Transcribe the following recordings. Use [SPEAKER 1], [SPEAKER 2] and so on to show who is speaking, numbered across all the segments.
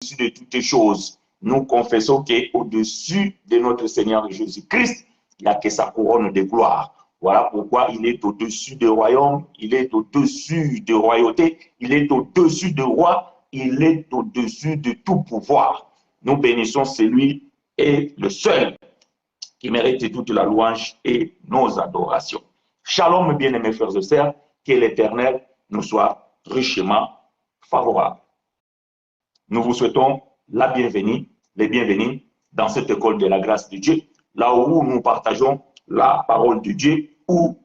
[SPEAKER 1] au-dessus de toutes choses. Nous confessons qu'au-dessus de notre Seigneur Jésus-Christ, il n'y a que sa couronne de gloire. Voilà pourquoi il est au-dessus des royaumes, il est au-dessus des royautés, il est au-dessus des rois, il est au-dessus de tout pouvoir. Nous bénissons celui et le seul qui mérite toute la louange et nos adorations. Shalom, bien-aimés frères et sœurs, que l'Éternel nous soit richement favorable. Nous vous souhaitons la bienvenue, les bienvenus dans cette école de la grâce de Dieu, là où nous partageons la parole de Dieu, où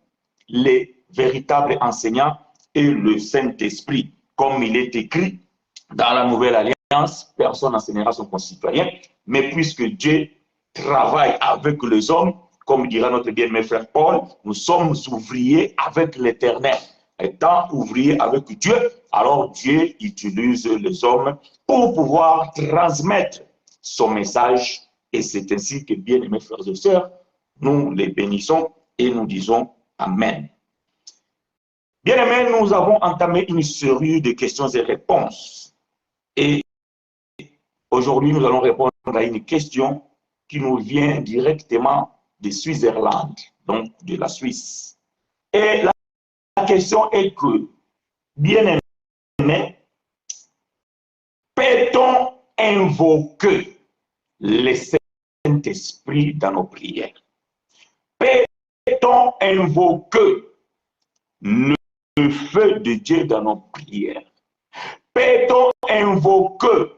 [SPEAKER 1] les véritables enseignants et le Saint-Esprit, comme il est écrit dans la Nouvelle Alliance, personne n'enseignera son concitoyen, mais puisque Dieu travaille avec les hommes, comme dira notre bien-aimé frère Paul, nous sommes ouvriers avec l'Éternel. Étant ouvriers avec Dieu, alors Dieu utilise les hommes pour pouvoir transmettre son message. Et c'est ainsi que, bien-aimés frères et sœurs, nous les bénissons et nous disons Amen. Bien-aimés, nous avons entamé une série de questions et réponses. Et aujourd'hui, nous allons répondre à une question qui nous vient directement de Suisse-Irlande, donc de la Suisse. Et la question est que, bien-aimés, peut-on invoquer le Saint-Esprit dans nos prières? Peut-on invoquer le feu de Dieu dans nos prières? Peut-on invoquer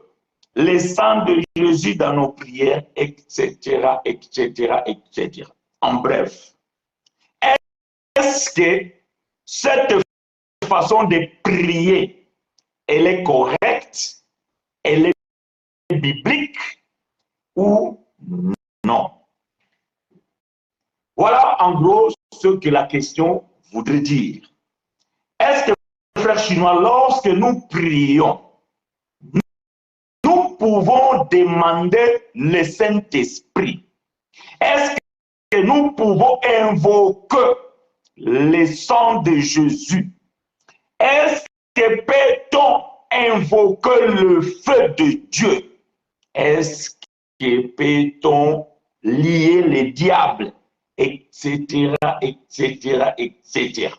[SPEAKER 1] le sang de Jésus dans nos prières, etc., etc., etc. En bref, est-ce que cette façon de prier, elle est correcte, elle est biblique ou non? Voilà en gros ce que la question voudrait dire. Est-ce que, frères chinois, lorsque nous prions, nous pouvons demander le Saint-Esprit? Est-ce que nous pouvons invoquer le sang de Jésus? Est-ce que peut-on invoquer le feu de Dieu? Est-ce que peut-on lier les diables, etc., etc., etc.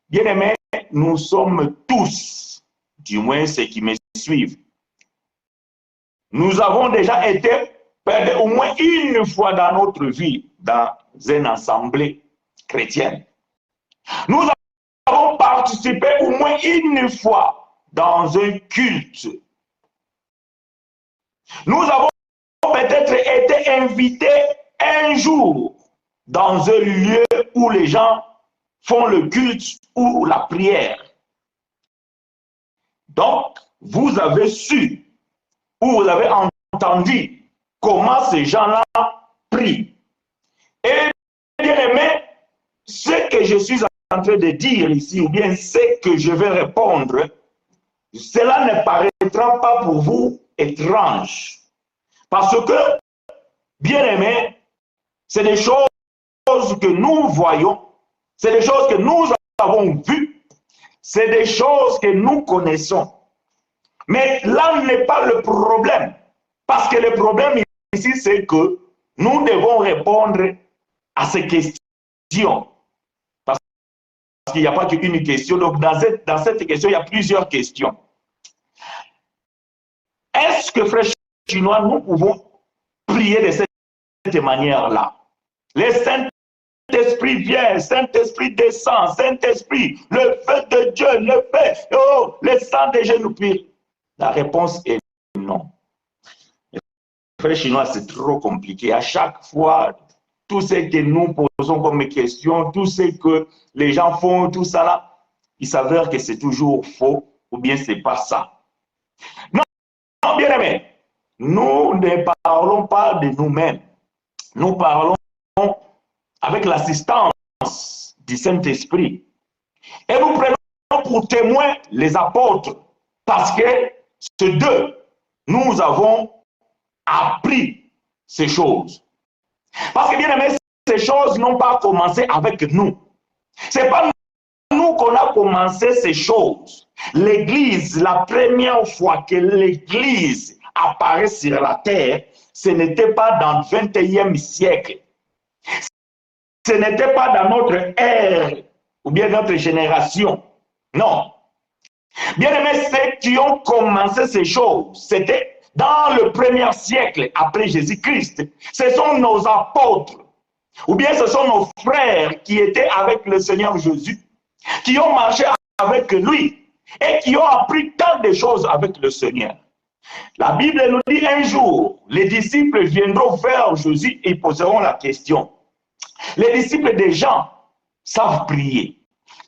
[SPEAKER 1] Bien-aimés, nous sommes tous, du moins ceux qui me suivent, nous avons déjà été au moins une fois dans notre vie dans une assemblée chrétienne. Nous avons participé au moins une fois dans un culte. Nous avons peut-être été invités un jour dans un lieu où les gens font le culte ou la prière. Donc, vous avez su ou vous avez entendu comment ces gens-là prient. Et bien aimé, ce que je suis en train de dire ici, ou bien ce que je vais répondre, cela ne paraîtra pas pour vous étrange. Parce que, bien aimé, c'est des choses que nous voyons, c'est des choses que nous avons vues, c'est des choses que nous connaissons. Mais là n'est pas le problème. Parce que le problème ici, c'est que nous devons répondre à ces questions. Parce qu'il n'y a pas qu'une question. Donc, dans cette question, il y a plusieurs questions. Est-ce que, frères chinois, nous pouvons prier de cette manière-là? Le Saint-Esprit vient, Saint-Esprit descend, Saint-Esprit, le feu de Dieu, le feu, oh, le sang de Jésus nous prie. La réponse est non. Frères chinois, c'est trop compliqué. À chaque fois, tout ce que nous posons comme question, tout ce que les gens font, tout ça là, il s'avère que c'est toujours faux ou bien c'est pas ça. Non, non, bien aimé, nous ne parlons pas de nous-mêmes. Nous parlons avec l'assistance du Saint-Esprit. Et nous prenons pour témoins les apôtres parce que c'est d'eux, nous avons appris ces choses. Parce que bien aimé, ces choses n'ont pas commencé avec nous. Ce n'est pas nous qu'on a commencé ces choses. L'Église, la première fois que l'Église apparaît sur la terre, ce n'était pas dans le 21e siècle. Ce n'était pas dans notre ère ou bien notre génération. Non. Bien aimés, ceux qui ont commencé ces choses, c'était dans le 1er siècle après Jésus-Christ. Ce sont nos apôtres, ou bien ce sont nos frères qui étaient avec le Seigneur Jésus, qui ont marché avec lui et qui ont appris tant de choses avec le Seigneur. La Bible nous dit un jour, les disciples viendront vers Jésus et poseront la question. Les disciples de Jean savent prier.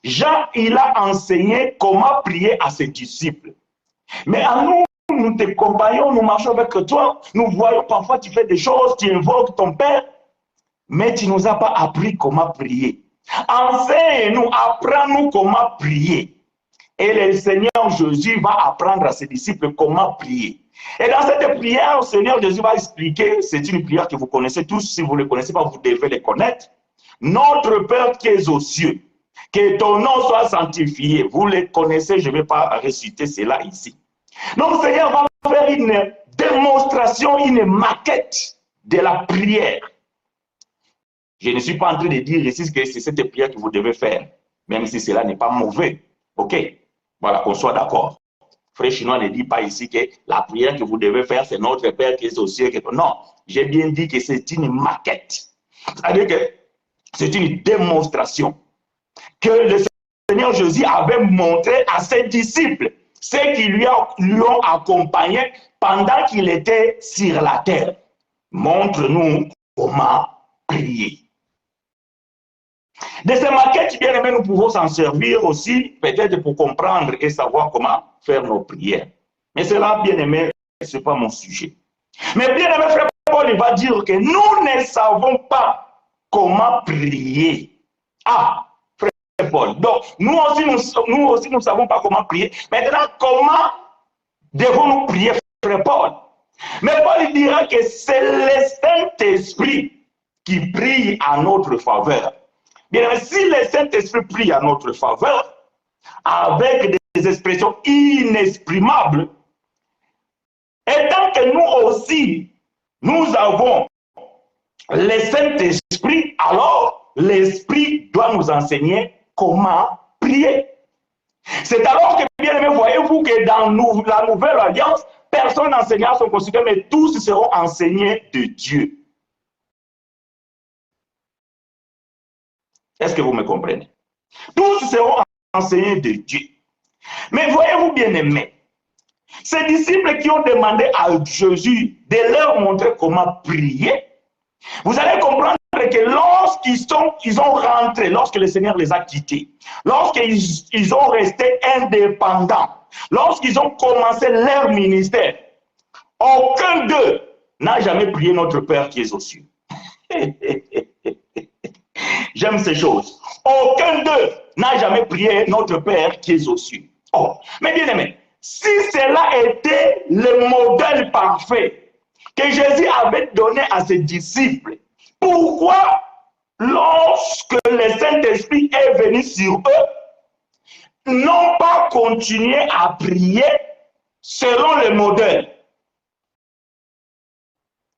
[SPEAKER 1] Jean, il a enseigné comment prier à ses disciples. Mais à nous, nous te compagnons, nous marchons avec toi, nous voyons parfois tu fais des choses, tu invoques ton Père, mais tu ne nous as pas appris comment prier. Enseigne-nous, apprends-nous comment prier. Et le Seigneur Jésus va apprendre à ses disciples comment prier. Et dans cette prière, le Seigneur Jésus va expliquer, c'est une prière que vous connaissez tous, si vous ne le connaissez pas, vous devez le connaître. Notre Père qui es aux cieux, que ton nom soit sanctifié. Vous le connaissez, je ne vais pas réciter cela ici. Donc, le Seigneur va faire une démonstration, une maquette de la prière. Je ne suis pas en train de dire ici que c'est cette prière que vous devez faire, même si cela n'est pas mauvais. OK? Voilà, qu'on soit d'accord. Frère Chinois ne dit pas ici que la prière que vous devez faire, c'est notre Père qui est aux cieux. Non, j'ai bien dit que c'est une maquette. C'est-à-dire que c'est une démonstration que le Seigneur Jésus avait montré à ses disciples, ceux qui lui ont accompagné pendant qu'il était sur la terre. Montre-nous comment prier. De ces maquettes, bien aimés, nous pouvons s'en servir aussi, peut-être pour comprendre et savoir comment faire nos prières. Mais cela, bien aimé, ce n'est pas mon sujet. Mais bien aimé, frère Paul, il va dire que nous ne savons pas comment prier. Ah, frère Paul. Donc, nous aussi, nous ne savons pas comment prier. Maintenant, comment devons-nous prier, frère Paul? Mais Paul dira que c'est le Saint-Esprit qui prie en notre faveur. Bien, si le Saint-Esprit prie en notre faveur, avec des expressions inexprimables, et tant que nous aussi, nous avons le Saint-Esprit, alors l'Esprit doit nous enseigner comment prier. C'est alors que, bien aimé, voyez-vous que dans la nouvelle alliance, personne n'enseignera son considéré, mais tous seront enseignés de Dieu. Est-ce que vous me comprenez? Tous seront enseignés de Dieu. Mais voyez-vous, bien aimé, ces disciples qui ont demandé à Jésus de leur montrer comment prier, vous allez comprendre que lorsqu'ils ont rentré, lorsque le Seigneur les a quittés, lorsqu'ils ont resté indépendants, lorsqu'ils ont commencé leur ministère, aucun d'eux n'a jamais prié notre Père qui est aux cieux. J'aime ces choses. Aucun d'eux n'a jamais prié notre Père qui est aux cieux. Oh, mais bien aimé, si cela était le modèle parfait que Jésus avait donné à ses disciples, pourquoi, lorsque le Saint-Esprit est venu sur eux, n'ont pas continué à prier selon le modèle?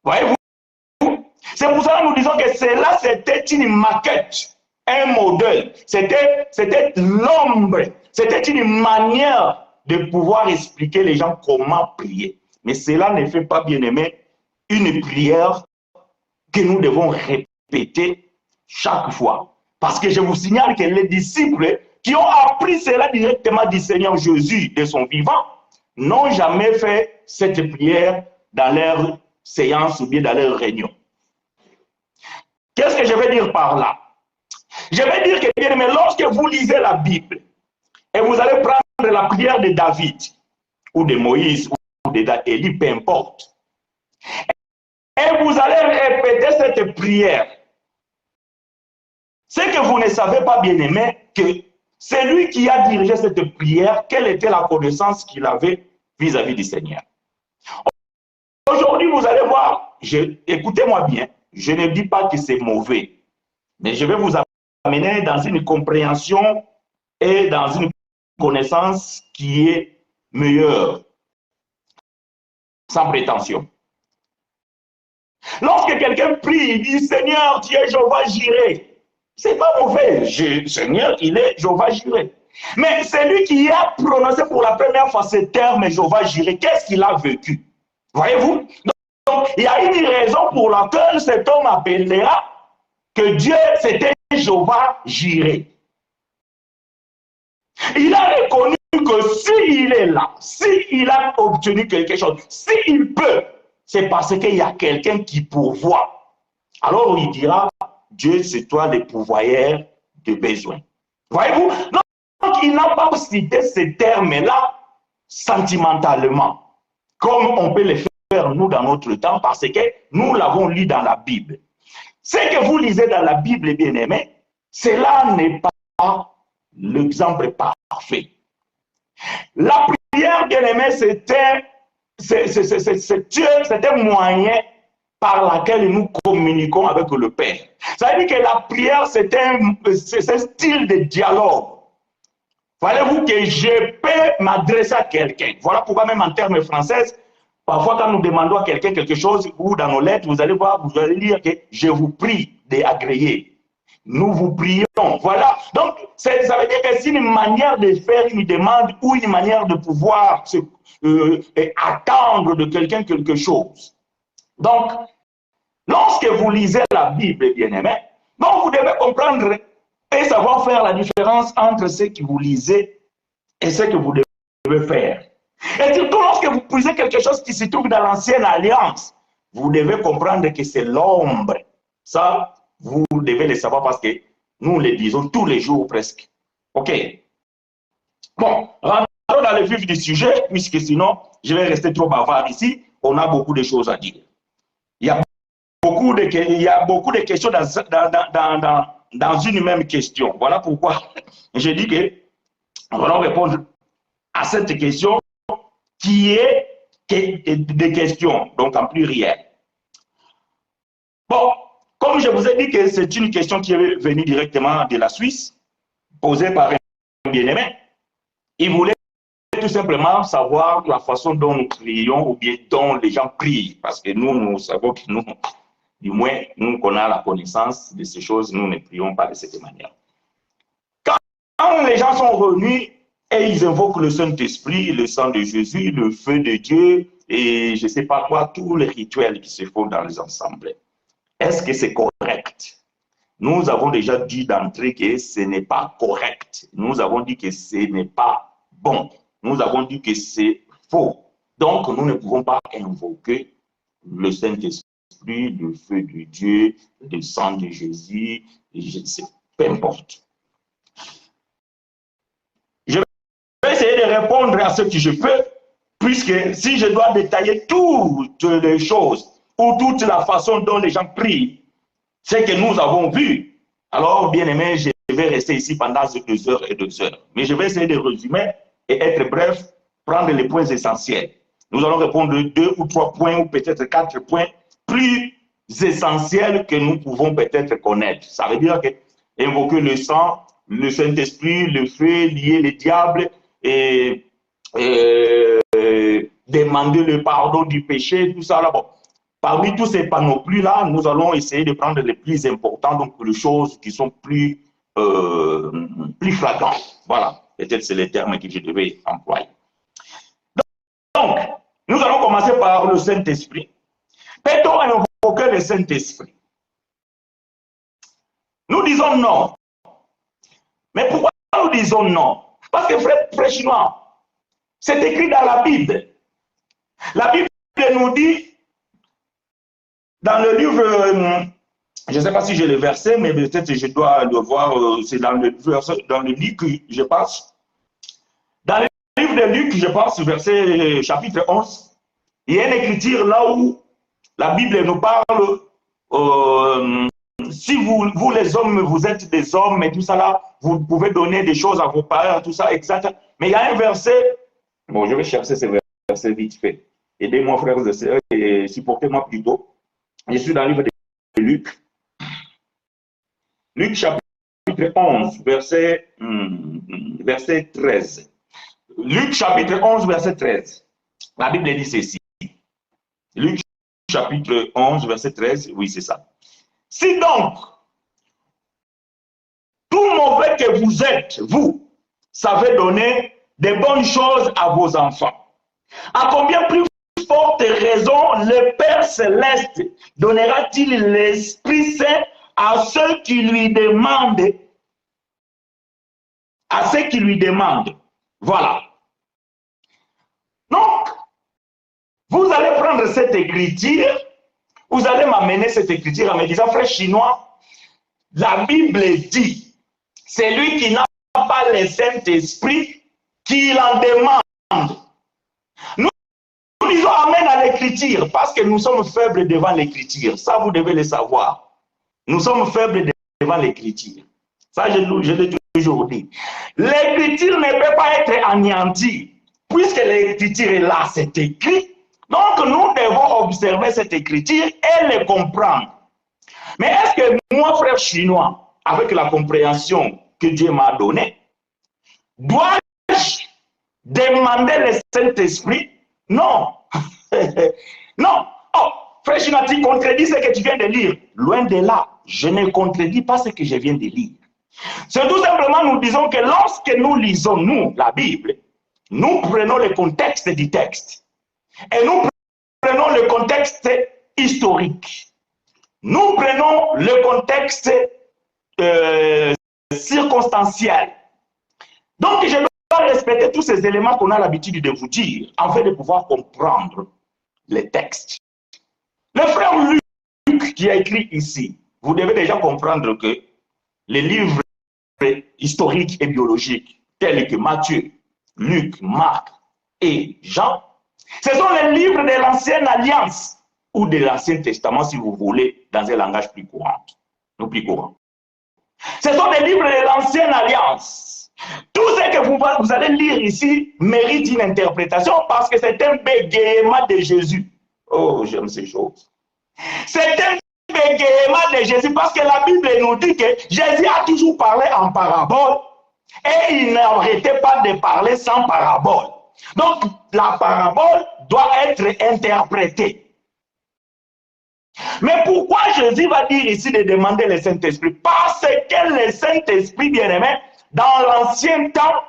[SPEAKER 1] Voyez-vous? C'est pour ça que nous disons que cela, c'était une maquette, un modèle. C'était l'ombre, c'était une manière de pouvoir expliquer les gens comment prier. Mais cela ne fait pas, bien aimé, une prière que nous devons répéter chaque fois. Parce que je vous signale que les disciples qui ont appris cela directement du Seigneur Jésus, de son vivant, n'ont jamais fait cette prière dans leur séance ou bien dans leur réunion. Qu'est-ce que je vais dire par là? Je vais dire que, bien aimé, lorsque vous lisez la Bible et vous allez prendre la prière de David ou de Moïse ou d'Élie, peu importe, et vous allez répéter cette prière, c'est que vous ne savez pas, bien aimé, que c'est lui qui a dirigé cette prière, quelle était la connaissance qu'il avait vis-à-vis du Seigneur. Aujourd'hui, vous allez voir, écoutez-moi bien, je ne dis pas que c'est mauvais, mais je vais vous amener dans une compréhension et dans une connaissance qui est meilleure. sans prétention. Lorsque quelqu'un prie, il dit Seigneur, tu es Jéhovah Jireh. C'est pas mauvais. Seigneur, il est Jéhovah Jireh. Mais celui qui a prononcé pour la première fois ce terme Jéhovah Jireh, qu'est-ce qu'il a vécu? Voyez-vous? Donc, il y a une raison pour laquelle cet homme appellera que Dieu, c'était Jéhovah Jireh. Il a reconnu que s'il est là, s'il a obtenu quelque chose, s'il peut, c'est parce qu'il y a quelqu'un qui pourvoit. Alors il dira, Dieu, c'est toi le pourvoyeur de besoins. Voyez-vous? Donc il n'a pas cité ces termes-là sentimentalement, comme on peut le faire nous dans notre temps, parce que nous l'avons lu dans la Bible. Ce que vous lisez dans la Bible, bien-aimé, cela n'est pas l'exemple parfait. La prière, bien-aimé, c'était un moyen par lequel nous communiquons avec le Père. Ça veut dire que la prière, c'est un style de dialogue. Voyez-vous que je peux m'adresser à quelqu'un. Voilà pourquoi même en termes français, parfois quand nous demandons à quelqu'un quelque chose, ou dans nos lettres, vous allez voir, vous allez lire que je vous prie d'agréer. Nous vous prions. Voilà. Donc, ça veut dire que c'est une manière de faire une demande ou une manière de pouvoir attendre de quelqu'un quelque chose. Donc, lorsque vous lisez la Bible, bien-aimé, donc vous devez comprendre et savoir faire la différence entre ce que vous lisez et ce que vous devez faire. Et surtout lorsque vous lisez quelque chose qui se trouve dans l'ancienne alliance, vous devez comprendre que c'est l'ombre. Ça, vous devez le savoir parce que nous le disons tous les jours presque. OK. Bon, rentrons dans le vif du sujet, puisque sinon, je vais rester trop bavard ici. On a beaucoup de choses à dire. Il y a beaucoup de questions dans une même question. Voilà pourquoi je dis que nous allons répondre à cette question qui est des questions, donc en pluriel. Bon, comme je vous ai dit que c'est une question qui est venue directement de la Suisse, posée par un bien-aimé, il voulait tout simplement savoir la façon dont nous prions ou bien dont les gens prient, parce que nous savons que nous, du moins, nous qu'on a la connaissance de ces choses, nous ne prions pas de cette manière. Quand les gens sont revenus et ils invoquent le Saint-Esprit, le sang de Jésus, le feu de Dieu et je ne sais pas quoi, tous les rituels qui se font dans les ensembles, est-ce que c'est correct? Nous avons déjà dit d'entrée que ce n'est pas correct. Nous avons dit que ce n'est pas bon. Nous avons dit que c'est faux. Donc, nous ne pouvons pas invoquer le Saint-Esprit, le feu de Dieu, le sang de Jésus, je ne sais, peu importe. Je vais essayer de répondre à ce que je peux, puisque si je dois détailler toutes les choses ou toute la façon dont les gens prient, c'est que nous avons vu. Alors, bien aimé, je vais rester ici pendant 2 heures et 2 heures. Mais je vais essayer de résumer et être bref, prendre les points essentiels. Nous allons répondre 2 ou 3 points ou peut-être 4 points plus essentiels que nous pouvons peut-être connaître. Ça veut dire que invoquer le sang, le Saint-Esprit, le feu, lier le diable et demander le pardon du péché, tout ça là. Bon. Parmi tous ces panoplies-là, nous allons essayer de prendre les plus importants, donc les choses qui sont plus flagrantes. Voilà, peut-être c'est les termes que je devais employer. Donc, nous allons commencer par le Saint-Esprit. Peut-on invoquer le Saint-Esprit? Nous disons non. Mais pourquoi nous disons non? Parce que frère chinois, c'est écrit dans la Bible. La Bible nous dit, dans le livre, je ne sais pas si j'ai le verset, mais peut-être je dois le voir, c'est dans le Luc, je pense. Dans le livre de Luc, je pense, verset chapitre 11, il y a une écriture là où la Bible nous parle, si vous les hommes, vous êtes des hommes et tout ça là, vous pouvez donner des choses à vos parents, tout ça, exact. Mais il y a un verset, bon, je vais chercher ce verset vite fait. Aidez-moi, frères et sœurs, et supportez-moi plutôt. Je suis dans le livre de Luc. Luc chapitre 11, verset 13. Luc chapitre 11, verset 13. La Bible dit ceci. Luc chapitre 11, verset 13, oui, c'est ça. Si donc, tout mauvais que vous êtes, vous, savez donner des bonnes choses à vos enfants, à combien plus forte raison le Père Céleste donnera-t-il l'Esprit Saint à ceux qui lui demandent, à ceux qui lui demandent. Voilà. Donc, vous allez prendre cette écriture, vous allez m'amener cette écriture en me disant, frère chinois, la Bible dit, c'est lui qui n'a pas le Saint-Esprit qui l'en demande. Nous disons amen à l'écriture parce que nous sommes faibles devant l'écriture. Ça, vous devez le savoir. Nous sommes faibles devant l'écriture. Ça, je l'ai toujours dit. L'écriture ne peut pas être anéantie. Puisque l'écriture est là, c'est écrit. Donc, nous devons observer cette écriture et le comprendre. Mais est-ce que moi, frère chinois, avec la compréhension que Dieu m'a donnée, dois-je demander le Saint-Esprit? Non. Non. Oh, frère chinois, tu contredis ce que tu viens de lire. Loin de là, je ne contredis pas ce que je viens de lire. C'est tout simplement, nous disons que lorsque nous lisons, nous, la Bible, nous prenons le contexte du texte. Et nous prenons le contexte historique. Nous prenons le contexte circonstanciel. Donc, je dois respecter tous ces éléments qu'on a l'habitude de vous dire, afin de pouvoir comprendre les textes. Le frère Luc qui a écrit ici, vous devez déjà comprendre que les livres historiques et biologiques, tels que Matthieu, Luc, Marc et Jean, ce sont les livres de l'Ancienne Alliance ou de l'Ancien Testament, si vous voulez, dans un langage plus courant. Plus courant. Ce sont des livres de l'Ancienne Alliance. Tout ce que vous allez lire ici mérite une interprétation parce que c'est un bégaiement de Jésus. Oh, j'aime ces choses. C'est un bégaiement de Jésus parce que la Bible nous dit que Jésus a toujours parlé en parabole et il n'arrêtait pas de parler sans parabole. Donc, la parabole doit être interprétée. Mais pourquoi Jésus va dire ici de demander le Saint-Esprit? Parce que le Saint-Esprit, bien-aimé, dans l'ancien temps,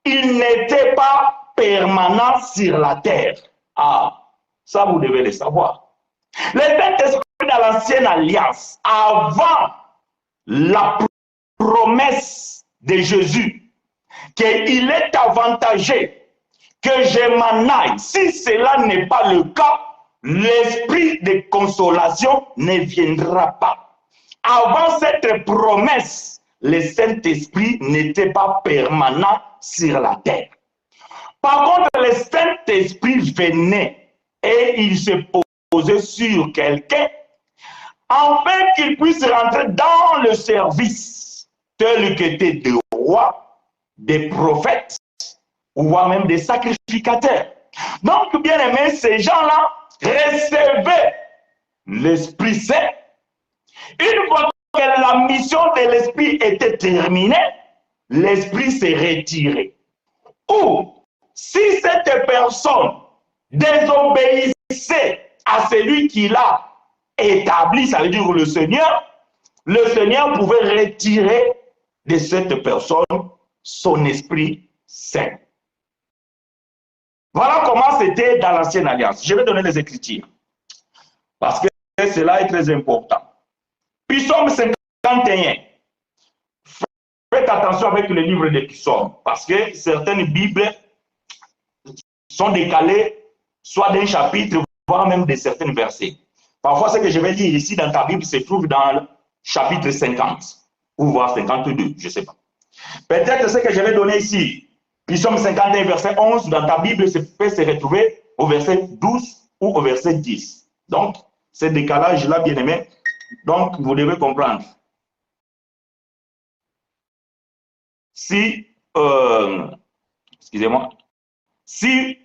[SPEAKER 1] il n'était pas permanent sur la terre. Ah, ça vous devez le savoir. Le Saint-Esprit dans l'ancienne alliance, avant la promesse de Jésus, qu'il est avantagé que je m'en aille. Si cela n'est pas le cas, l'esprit de consolation ne viendra pas. Avant cette promesse, le Saint-Esprit n'était pas permanent sur la terre. Par contre, le Saint-Esprit venait et il se posait sur quelqu'un afin qu'il puisse rentrer dans le service tel qu'étaient des rois, des prophètes ou même des sacrificateurs. Donc, bien aimé, ces gens-là recevaient l'Esprit Saint. Une fois que la mission de l'Esprit était terminée, l'Esprit s'est retiré. Ou, si cette personne désobéissait à celui qui l'a établi, ça veut dire le Seigneur pouvait retirer de cette personne son Esprit Saint. Voilà comment c'était dans l'Ancienne Alliance. Je vais donner les Écritures, parce que cela est très important. Psaume 51. Faites attention avec le livre des psaumes, parce que certaines Bibles sont décalées, soit d'un chapitre, voire même de certains versets. Parfois, ce que je vais dire ici dans ta Bible se trouve dans le chapitre 50, ou voire 52, je ne sais pas. Peut-être ce que je vais donner ici, Psaume 51, verset 11, dans ta Bible, peut se retrouver au verset 12 ou au verset 10. Donc, ce décalage-là, bien aimé, donc vous devez comprendre. Si, excusez-moi, si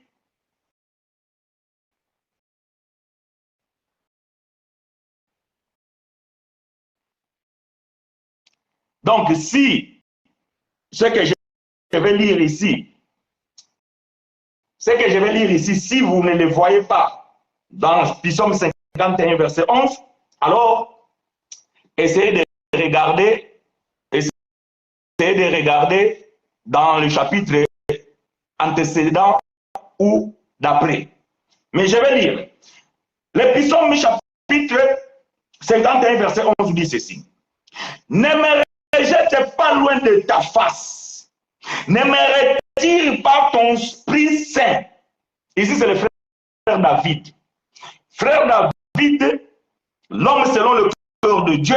[SPEAKER 1] donc si ce que je vais lire ici, si vous ne le voyez pas dans Psaume 51, verset 11. Alors, essayez de regarder dans le chapitre antécédent ou d'après. Mais je vais lire. Le Psaume chapitre 51, verset 11 dit ceci. Ne me rejette pas loin de ta face. Ne me retire pas ton esprit saint. Ici, c'est le frère David. Frère David, l'homme selon le cœur de Dieu,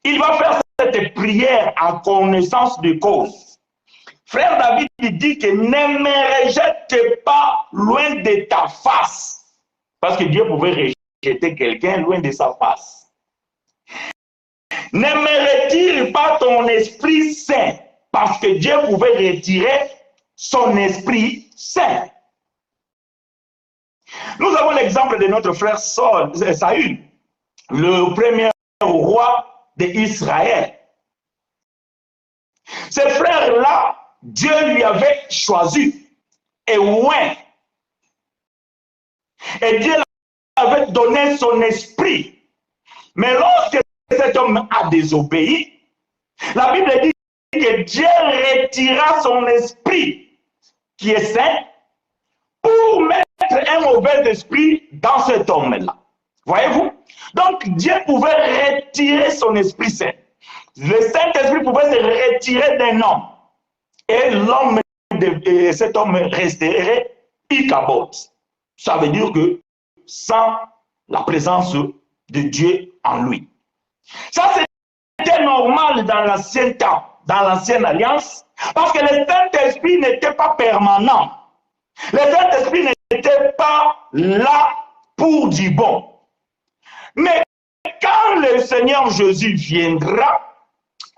[SPEAKER 1] il va faire cette prière en connaissance de cause. Frère David dit que ne me rejette pas loin de ta face. Parce que Dieu pouvait rejeter quelqu'un loin de sa face. Ne me retire pas ton esprit saint. Parce que Dieu pouvait retirer son esprit saint. Nous avons l'exemple de notre frère Saül, le premier roi d'Israël. Ce frère-là, Dieu lui avait choisi et oint. Et Dieu avait donné son esprit. Mais lorsque cet homme a désobéi, la Bible dit que Dieu retira son esprit qui est saint pour mettre un mauvais esprit dans cet homme-là. Voyez-vous? Donc Dieu pouvait retirer son esprit saint. Le Saint-Esprit pouvait se retirer d'un homme. Et l'homme, cet homme resterait ikabot. Ça veut dire que sans la présence de Dieu en lui. Ça, c'était normal dans l'ancien temps, dans l'ancienne alliance, parce que le Saint-Esprit n'était pas permanent. Le Saint-Esprit n'était pas là pour du bon. Mais quand le Seigneur Jésus viendra,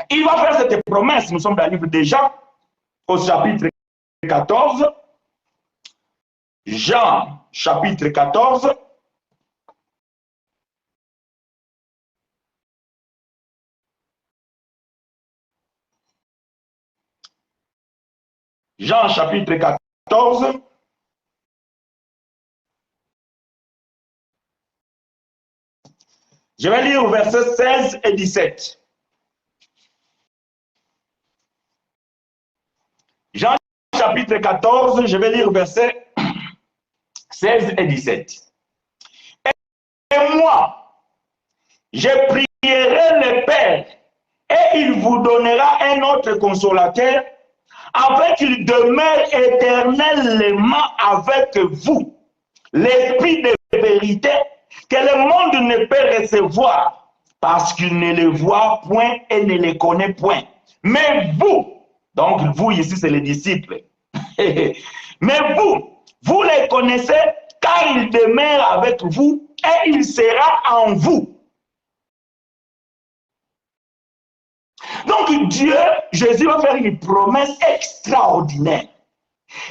[SPEAKER 1] il va faire cette promesse. Nous sommes dans le livre de Jean, au chapitre 14. Jean, chapitre 14. Jean, chapitre 14. Je vais lire au verset 16 et 17. Jean chapitre 14, je vais lire au verset 16 et 17. Et moi, je prierai le Père, et il vous donnera un autre consolateur, afin qu'il demeure éternellement avec vous. L'Esprit de vérité que le monde ne peut recevoir, parce qu'il ne le voit point et ne le connaît point. Mais vous, donc vous ici c'est les disciples, mais vous les connaissez car il demeure avec vous et il sera en vous. Donc Dieu, Jésus va faire une promesse extraordinaire.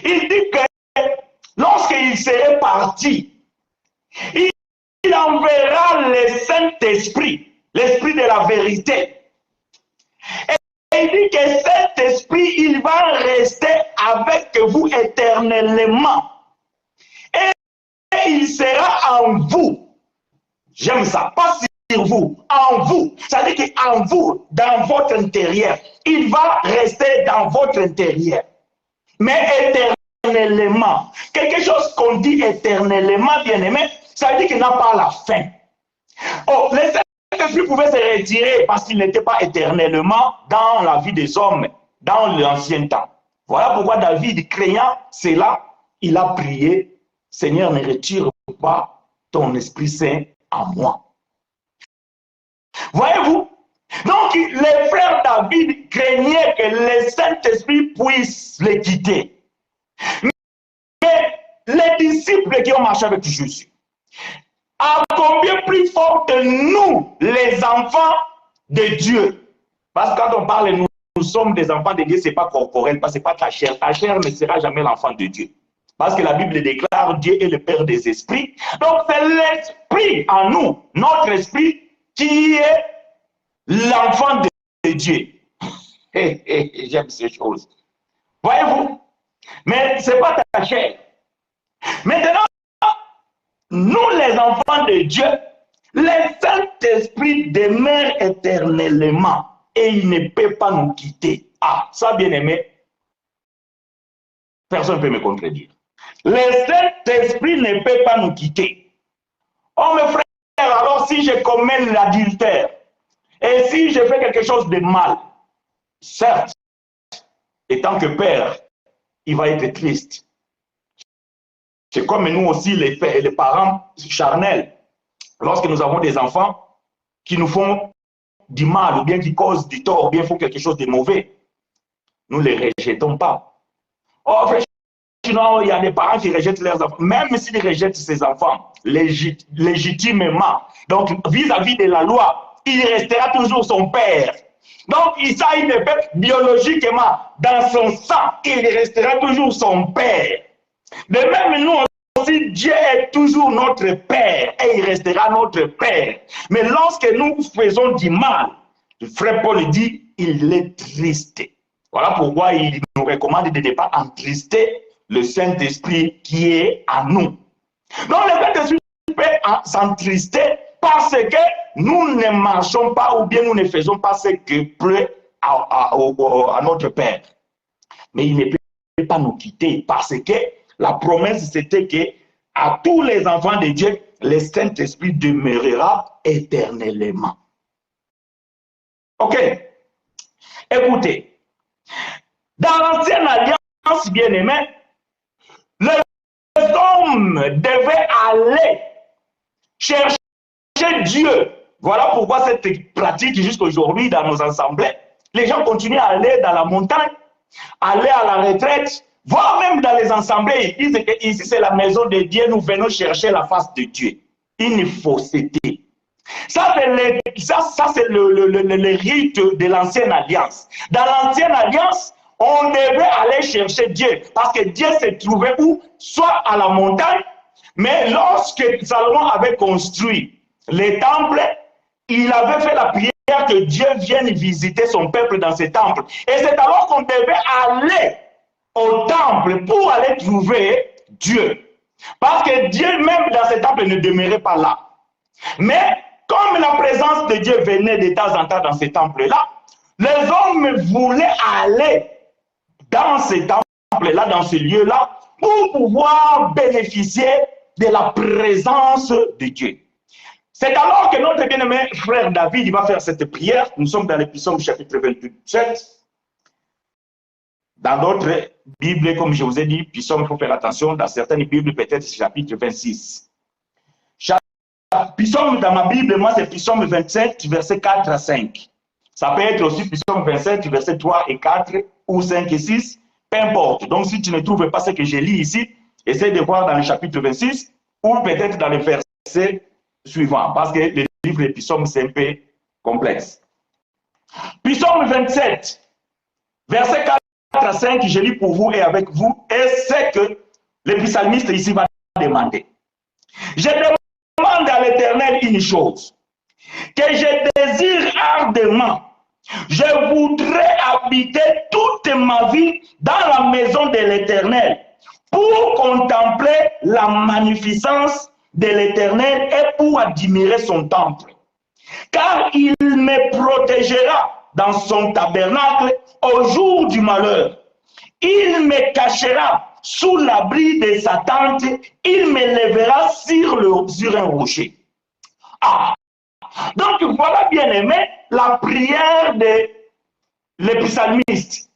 [SPEAKER 1] Il dit que lorsqu'il serait parti, il enverra le Saint-Esprit, l'Esprit de la vérité. Et il dit que cet Esprit, il va rester avec vous éternellement. Et il sera en vous. J'aime ça, pas sur vous, en vous. Ça veut dire qu'en vous, dans votre intérieur. Il va rester dans votre intérieur. Mais éternellement. Quelque chose qu'on dit éternellement, bien aimé, ça veut dire qu'il n'a pas la fin. Oh, le Saint-Esprit pouvait se retirer parce qu'il n'était pas éternellement dans la vie des hommes, dans l'ancien temps. Voilà pourquoi David, craignant cela, il a prié, Seigneur, ne retire pas ton Esprit Saint en moi. Voyez-vous? Donc, les frères David craignaient que le Saint-Esprit puisse les quitter. Mais les disciples qui ont marché avec Jésus, à combien plus fort que nous, les enfants de Dieu. Parce que quand on parle, nous sommes des enfants de Dieu, ce n'est pas corporel, parce que ce n'est pas ta chair. Ta chair ne sera jamais l'enfant de Dieu. Parce que la Bible déclare Dieu est le Père des esprits. Donc c'est l'esprit en nous, notre esprit, qui est l'enfant de Dieu. J'aime ces choses. Voyez-vous? Mais ce n'est pas ta chair. Maintenant, nous les enfants de Dieu, le Saint-Esprit demeure éternellement et il ne peut pas nous quitter. Ah, ça bien aimé, personne ne peut me contredire. Le Saint-Esprit ne peut pas nous quitter. Oh mes frères, alors si je commets l'adultère et si je fais quelque chose de mal, certes, étant que père, il va être triste. C'est comme nous aussi, les parents charnels, lorsque nous avons des enfants qui nous font du mal ou bien qui causent du tort ou bien font quelque chose de mauvais, nous ne les rejetons pas. Oh, sinon, il y a des parents qui rejettent leurs enfants, même s'ils rejettent ses enfants légitimement. Donc, vis-à-vis de la loi, il restera toujours son père. Donc, il a une bête biologiquement dans son sang, il restera toujours son père. De même, nous aussi, Dieu est toujours notre père et il restera notre père. Mais lorsque nous faisons du mal, le frère Paul dit, il est triste. Voilà pourquoi il nous recommande de ne pas entrister le Saint-Esprit qui est à nous. Donc, le Saint-Esprit peut s'entrister parce que nous ne marchons pas ou bien nous ne faisons pas ce que plaît à notre Père. Mais il ne peut pas nous quitter parce que la promesse c'était que à tous les enfants de Dieu, le Saint-Esprit demeurera éternellement. Ok. Écoutez, dans l'ancienne alliance bien-aimée, les hommes devaient aller chercher Dieu. Voilà pourquoi cette pratique jusqu'aujourd'hui dans nos assemblées, les gens continuent à aller dans la montagne, aller à la retraite, voire même dans les assemblées. Ils disent que ici c'est la maison de Dieu, nous venons chercher la face de Dieu. Une fausseté. Ça, c'est le rite de l'ancienne alliance. Dans l'ancienne alliance, on devait aller chercher Dieu parce que Dieu se trouvait où? Soit à la montagne, mais lorsque Salomon avait construit les temples, il avait fait la prière que Dieu vienne visiter son peuple dans ces temples. Et c'est alors qu'on devait aller au temple pour aller trouver Dieu. Parce que Dieu même dans ces temples ne demeurait pas là. Mais comme la présence de Dieu venait de temps en temps dans ces temples-là, les hommes voulaient aller dans ces temples-là, dans ce lieu-là, pour pouvoir bénéficier de la présence de Dieu. C'est alors que notre bien-aimé frère David il va faire cette prière. Nous sommes dans le psaume chapitre 27. Dans d'autres Bibles, comme je vous ai dit, psaume, il faut faire attention. Dans certaines Bibles, peut-être chapitre 26. Psaume dans ma Bible, moi c'est psaume 27, verset 4 à 5. Ça peut être aussi psaume 27, verset 3 et 4, ou 5 et 6, peu importe. Donc si tu ne trouves pas ce que j'ai lu ici, essaie de voir dans le chapitre 26, ou peut-être dans le verset suivant, parce que le livre des psaumes c'est un peu complexe. Psaume 27, verset 4 à 5, je lis pour vous et avec vous, et c'est que le psalmiste ici va demander. Je demande à l'Éternel une chose, que je désire ardemment. Je voudrais habiter toute ma vie dans la maison de l'Éternel pour contempler la magnificence de l'Éternel et pour admirer son temple. Car il me protégera dans son tabernacle au jour du malheur. Il me cachera sous l'abri de sa tente, il me lèvera sur un rocher. Ah, donc voilà bien aimé la prière de l'épsalmiste.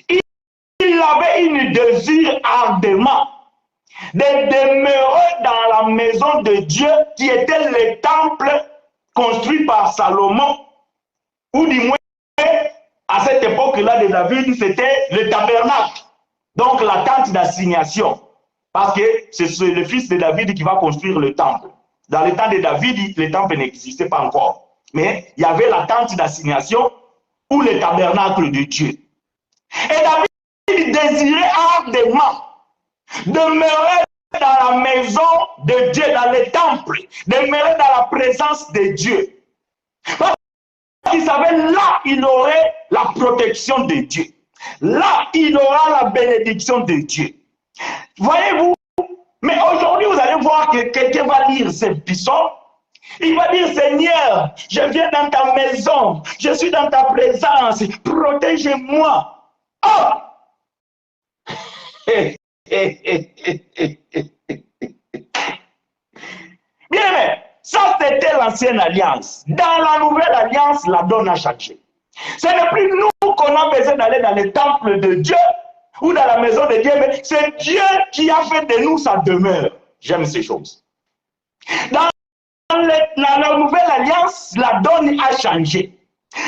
[SPEAKER 1] Il avait une désir ardemment de demeurer dans la maison de Dieu qui était le temple construit par Salomon, ou du moins à cette époque-là de David, c'était le tabernacle. Donc la tente d'assignation, parce que c'est le fils de David qui va construire le temple. Dans le temps de David, le temple n'existait pas encore. Mais il y avait la tente d'assignation ou le tabernacle de Dieu. Et David désirait ardemment demeurer dans la maison de Dieu, dans le temple, demeurer dans la présence de Dieu. Parce qu'il savait là, il aurait la protection de Dieu. Là, il aura la bénédiction de Dieu. Voyez-vous, Mais aujourd'hui, vous allez voir que quelqu'un va lire ces psaumes. Il va dire, Seigneur, je viens dans ta maison, je suis dans ta présence, protège-moi. Oh! Bien aimé, ça c'était l'ancienne alliance. Dans la nouvelle alliance, la donne a changé. Ce n'est plus nous qu'on a besoin d'aller dans le temple de Dieu ou dans la maison de Dieu, mais c'est Dieu qui a fait de nous sa demeure. J'aime ces choses. Dans la nouvelle alliance, la donne a changé.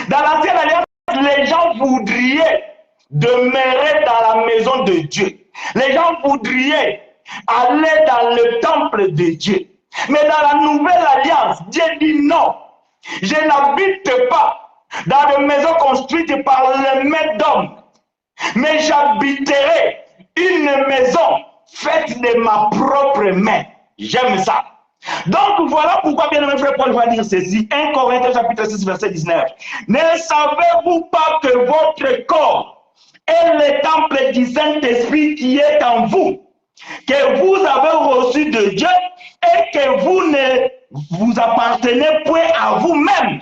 [SPEAKER 1] Dans l'ancienne alliance, les gens voudraient demeurer dans la maison de Dieu. Les gens voudraient aller dans le temple de Dieu. Mais dans la nouvelle alliance, Dieu dit non. Je n'habite pas dans des maisons construites par les mains d'hommes, mais j'habiterai une maison faite de ma propre main. J'aime ça. Donc voilà pourquoi, bien aimé frère Paul va dire ceci. 1 Corinthiens chapitre 6 verset 19. Ne savez-vous pas que votre corps est le temple du Saint-Esprit qui est en vous, que vous avez reçu de Dieu et que vous ne vous appartenez point à vous-même?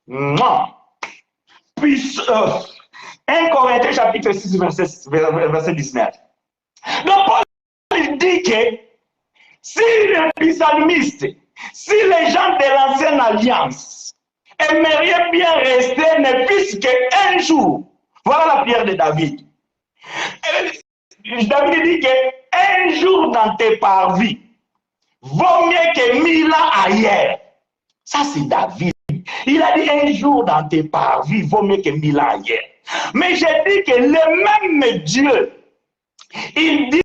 [SPEAKER 1] Non. Puis 1 Corinthiens chapitre 6 verset 19. Donc Paul dit que si les psalmistes, si les gens de l'ancienne alliance aimeraient bien rester ne fût-ce qu'un jour, voilà la prière de David. David dit qu'un jour dans tes parvis vaut mieux que 1000 ans ailleurs. Ça c'est David. Il a dit un jour dans tes parvis vaut mieux que 1000 ans ailleurs. Mais je dis que le même Dieu, il dit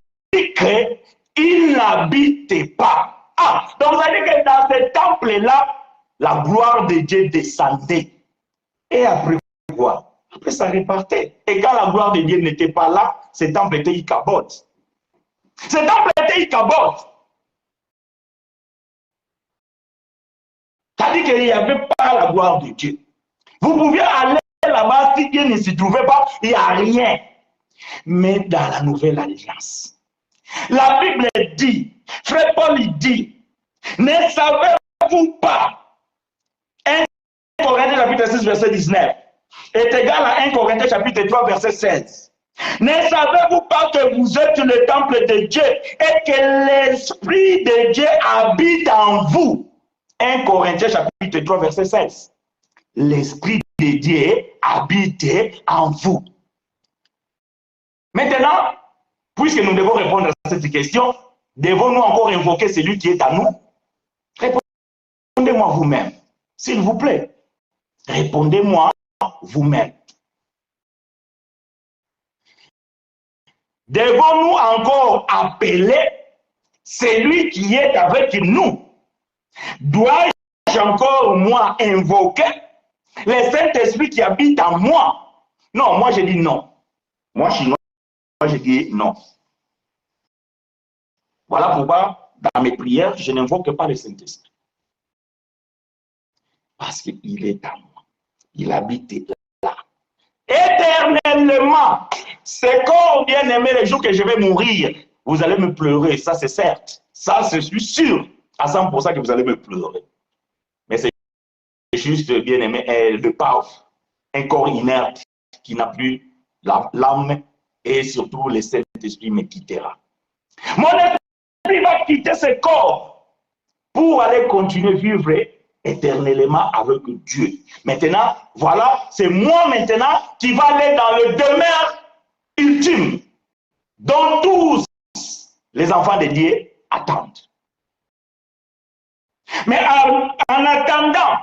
[SPEAKER 1] qu'il n'habite pas. Ah, donc ça veut dire que dans ce temple-là, la gloire de Dieu descendait. Et après quoi? Après ça repartait. Et quand la gloire de Dieu n'était pas là, ce temple était icabote. Ce temple était icabote. C'est-à-dire qu'il n'y avait pas la gloire de Dieu. Vous pouviez aller là-bas, si Dieu ne s'y trouvait pas, il n'y a rien. Mais dans la nouvelle alliance, la Bible dit, frère Paul dit, ne savez-vous pas, 1 Corinthiens chapitre 6 verset 19 est égal à 1 Corinthiens chapitre 3 verset 16. Ne savez-vous pas que vous êtes le temple de Dieu et que l'Esprit de Dieu habite en vous? 1 Corinthiens chapitre 3 verset 16. L'Esprit de Dieu habite en vous. Maintenant, puisque nous devons répondre à cette question, devons-nous encore invoquer celui qui est à nous? Répondez-moi vous-même, s'il vous plaît. Répondez-moi vous-même. Devons-nous encore appeler celui qui est avec nous? Dois-je encore, moi, invoquer le Saint-Esprit qui habite en moi? Non, moi je dis non. Moi je dis non. Voilà pourquoi, dans mes prières, je n'invoque pas le Saint-Esprit. Parce qu'il est en moi. Il habite là. Éternellement. C'est comme, bien aimé, les jours que je vais mourir, vous allez me pleurer, ça c'est certes. Ça, je suis sûr à 100% que vous allez me pleurer. Mais c'est juste, bien aimé, le pauvre, un corps inerte qui n'a plus l'âme et surtout le Saint-Esprit me quittera. Mon esprit va quitter ce corps pour aller continuer à vivre éternellement avec Dieu. Maintenant, voilà, c'est moi maintenant qui va aller dans le demeure ultime dont tous les enfants de Dieu attendent. Mais en attendant,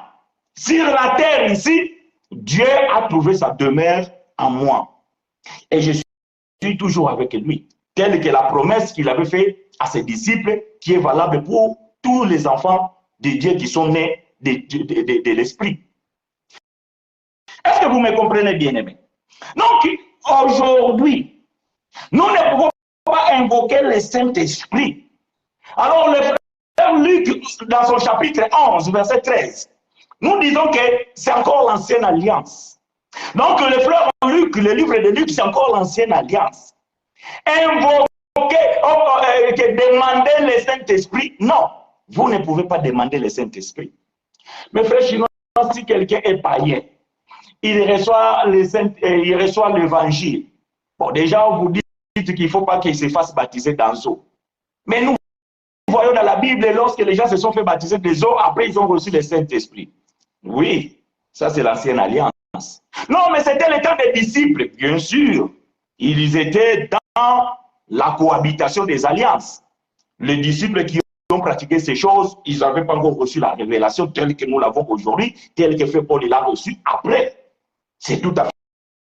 [SPEAKER 1] sur la terre ici, Dieu a trouvé sa demeure en moi. Et je suis toujours avec lui. Telle que la promesse qu'il avait faite à ses disciples, qui est valable pour tous les enfants de Dieu qui sont nés de l'Esprit. Est-ce que vous me comprenez bien, aimé? Donc, aujourd'hui, nous ne pouvons pas invoquer le Saint-Esprit. Alors, le frère Luc, dans son chapitre 11, verset 13, nous disons que c'est encore l'ancienne alliance. Donc, le frère Luc, le livre de Luc, c'est encore l'ancienne alliance. Invoquer demander le Saint-Esprit. Non, vous ne pouvez pas demander le Saint-Esprit. Mais frère Chinois, si quelqu'un est païen, il reçoit l'évangile. Bon, déjà, on vous dit qu'il ne faut pas qu'il se fasse baptiser dans l'eau. Mais nous voyons dans la Bible, lorsque les gens se sont fait baptiser des eaux, après ils ont reçu le Saint-Esprit. Oui, ça c'est l'ancienne alliance. Non, mais c'était le temps des disciples, bien sûr. Ils étaient dans la cohabitation des alliances. Les disciples qui ont pratiqué ces choses, ils n'avaient pas encore reçu la révélation telle que nous l'avons aujourd'hui, telle que fait Paul l'a reçue après. C'est tout à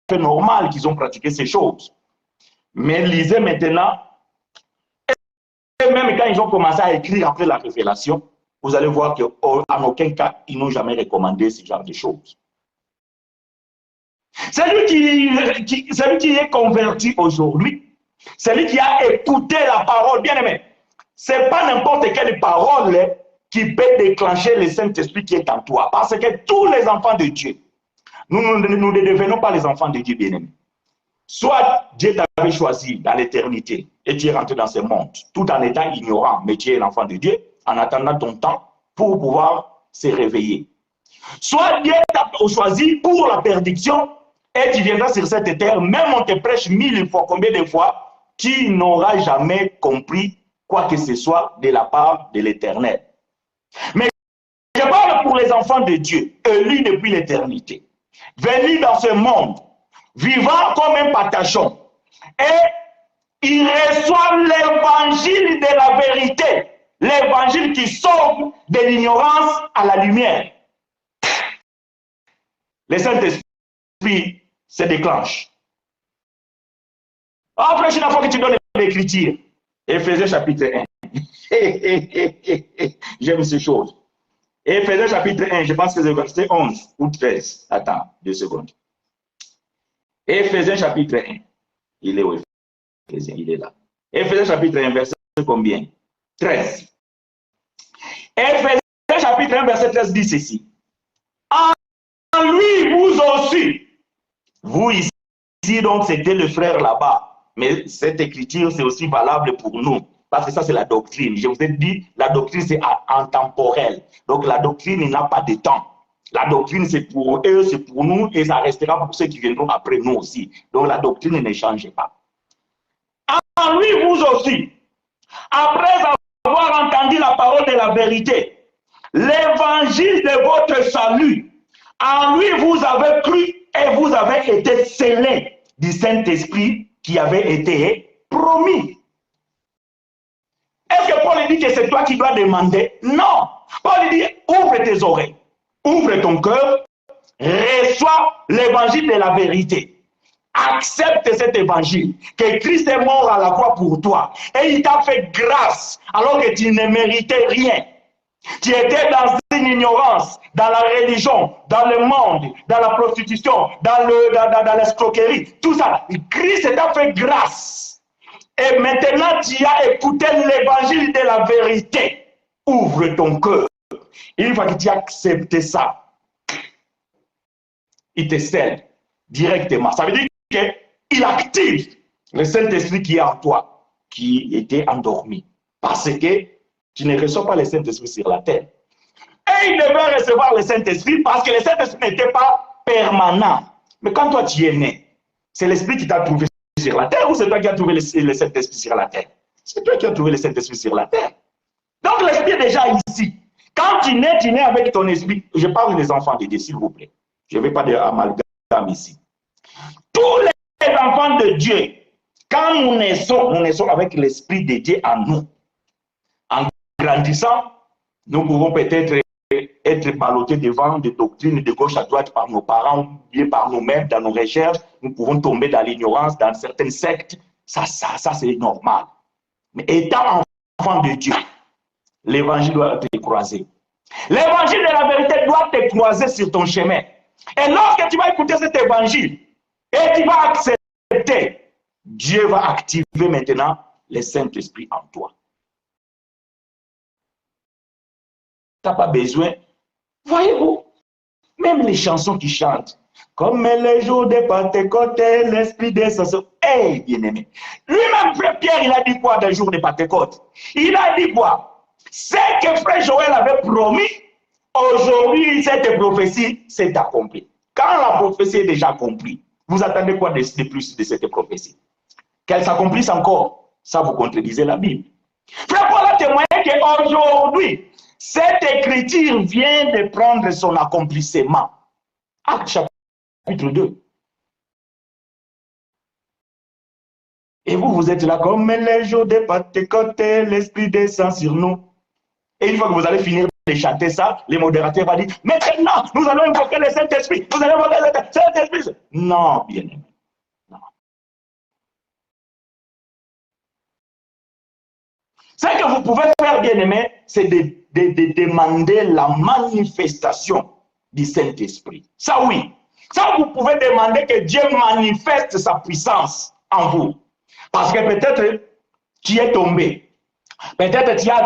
[SPEAKER 1] fait normal qu'ils ont pratiqué ces choses. Mais lisez maintenant, et même quand ils ont commencé à écrire après la révélation, vous allez voir qu'en aucun cas, ils n'ont jamais recommandé ce genre de choses. Celui qui est converti aujourd'hui, celui qui a écouté la parole, bien aimé, ce n'est pas n'importe quelle parole qui peut déclencher le Saint-Esprit qui est en toi. Parce que tous les enfants de Dieu, nous ne devenons pas les enfants de Dieu, bien aimés. Soit Dieu t'avait choisi dans l'éternité et tu es rentré dans ce monde, tout en étant ignorant, mais tu es l'enfant de Dieu, en attendant ton temps pour pouvoir se réveiller. Soit Dieu t'a choisi pour la perdition et tu viendras sur cette terre, même on te prêche 1000 fois, combien de fois, tu n'auras jamais compris quoi que ce soit de la part de l'Éternel. Mais je parle pour les enfants de Dieu, élus depuis l'éternité, venus dans ce monde, vivant comme un patachon, et ils reçoivent l'évangile de la vérité, l'évangile qui sauve de l'ignorance à la lumière. Le Saint-Esprit se déclenche. Après, une fois que tu donnes l'écriture, Éphésiens chapitre 1. J'aime ces choses. Éphésiens chapitre 1, je pense que c'est verset 11 ou 13. Attends, 2 secondes. Éphésiens chapitre 1. Il est où Éphésiens? Il est là. Éphésiens chapitre 1, verset combien? 13. Éphésiens chapitre 1, verset 13 dit ceci. En lui, vous aussi. Vous ici, donc, c'était le frère là-bas. Mais cette écriture, c'est aussi valable pour nous. Parce que ça, c'est la doctrine. Je vous ai dit, la doctrine, c'est intemporel. Donc, la doctrine n'a pas de temps. La doctrine, c'est pour eux, c'est pour nous, et ça restera pour ceux qui viendront après nous aussi. Donc, la doctrine ne change pas. En lui, vous aussi, après avoir entendu la parole de la vérité, l'évangile de votre salut, en lui, vous avez cru et vous avez été scellés du Saint-Esprit qui avait été promis. Est-ce que Paul dit que c'est toi qui dois demander? Non. Paul dit, ouvre tes oreilles, ouvre ton cœur, reçois l'évangile de la vérité. Accepte cet évangile, que Christ est mort à la croix pour toi. Et il t'a fait grâce, alors que tu ne méritais rien. Tu étais dans une ignorance, dans la religion, dans le monde, dans la prostitution, dans l'escroquerie, tout ça. Christ t'a fait grâce. Et maintenant, tu as écouté l'évangile de la vérité. Ouvre ton cœur. Une fois que tu as accepté ça, il te scelle directement. Ça veut dire qu'il active le Saint-Esprit qui est en toi, qui était endormi. Parce que tu ne reçois pas le Saint-Esprit sur la terre. Et il devait recevoir le Saint-Esprit parce que le Saint-Esprit n'était pas permanent. Mais quand toi tu es né, c'est l'Esprit qui t'a trouvé sur la terre ou c'est toi qui as trouvé le Saint-Esprit sur la terre? C'est toi qui as trouvé le Saint-Esprit sur la terre. Donc l'Esprit est déjà ici. Quand tu nais avec ton esprit. Je parle des enfants de Dieu, s'il vous plaît. Je ne vais pas dire amalgame ici. Tous les enfants de Dieu, quand nous naissons avec l'Esprit de Dieu en nous. En grandissant, nous pouvons peut-être être ballottés devant des doctrines de gauche à droite par nos parents, bien par nous-mêmes, dans nos recherches. Nous pouvons tomber dans l'ignorance, dans certaines sectes. Ça c'est normal. Mais étant enfant de Dieu, l'évangile doit te croiser. L'évangile de la vérité doit te croiser sur ton chemin. Et lorsque tu vas écouter cet évangile, et tu vas accepter, Dieu va activer maintenant le Saint-Esprit en toi. Tu n'as pas besoin. Voyez-vous, même les chansons qui chantent, Comme les jours de Pentecôte, l'Esprit descend sur... Hey, bien-aimé. Lui-même, frère Pierre, il a dit quoi d'un jour de Pentecôte? Il a dit quoi? C'est que frère Joël avait promis, aujourd'hui, cette prophétie s'est accomplie. Quand la prophétie est déjà accomplie, vous attendez quoi de plus de cette prophétie? Qu'elle s'accomplisse encore, ça vous contredisez la Bible. Frère Paul a témoigné qu'aujourd'hui, cette écriture vient de prendre son accomplissement. Acte chapitre 2. Et vous, vous êtes là comme les jours de Pentecôte, l'Esprit descend sur nous. Et une fois que vous allez finir de chanter ça, les modérateurs vont dire, maintenant, nous allons invoquer le Saint-Esprit. Vous allez invoquer le Saint-Esprit. Non, bien aimé. Non. Ce que vous pouvez faire, bien aimé, c'est de demander la manifestation du Saint-Esprit. Ça, oui. Ça, vous pouvez demander que Dieu manifeste sa puissance en vous. Parce que peut-être tu es tombé. Peut-être tu as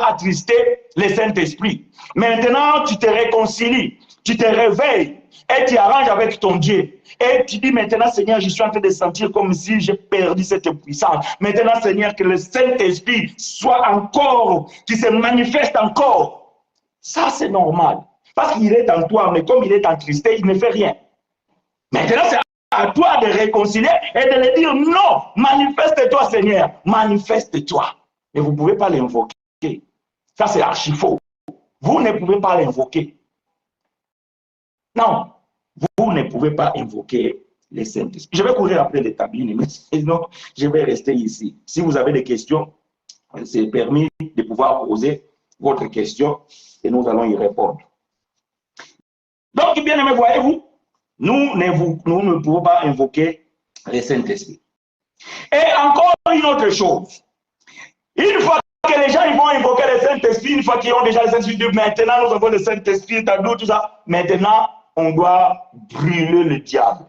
[SPEAKER 1] attristé le Saint-Esprit. Maintenant, tu te réconcilies, tu te réveilles et tu arranges avec ton Dieu. Et tu dis maintenant, Seigneur, je suis en train de sentir comme si j'ai perdu cette puissance. Maintenant, Seigneur, que le Saint-Esprit soit encore, qui se manifeste encore. Ça, c'est normal. Parce qu'il est en toi, mais comme il est attristé, il ne fait rien. Maintenant, c'est à toi de réconcilier et de lui dire non, manifeste-toi, Seigneur, manifeste-toi. Mais vous ne pouvez pas l'invoquer. Ça, c'est archi faux. Vous ne pouvez pas l'invoquer. Non, vous ne pouvez pas invoquer les Saint-Esprit. Je vais courir après les tablines, mais sinon, je vais rester ici. Si vous avez des questions, c'est permis de pouvoir poser votre question et nous allons y répondre. Donc, bien aimé, voyez-vous, nous ne pouvons pas invoquer le Saint-Esprit. Et encore une autre chose. Une fois que les gens ils vont invoquer le Saint-Esprit, une fois qu'ils ont déjà le Saint-Esprit, maintenant nous avons le Saint-Esprit, tout ça. Maintenant, on doit brûler le diable.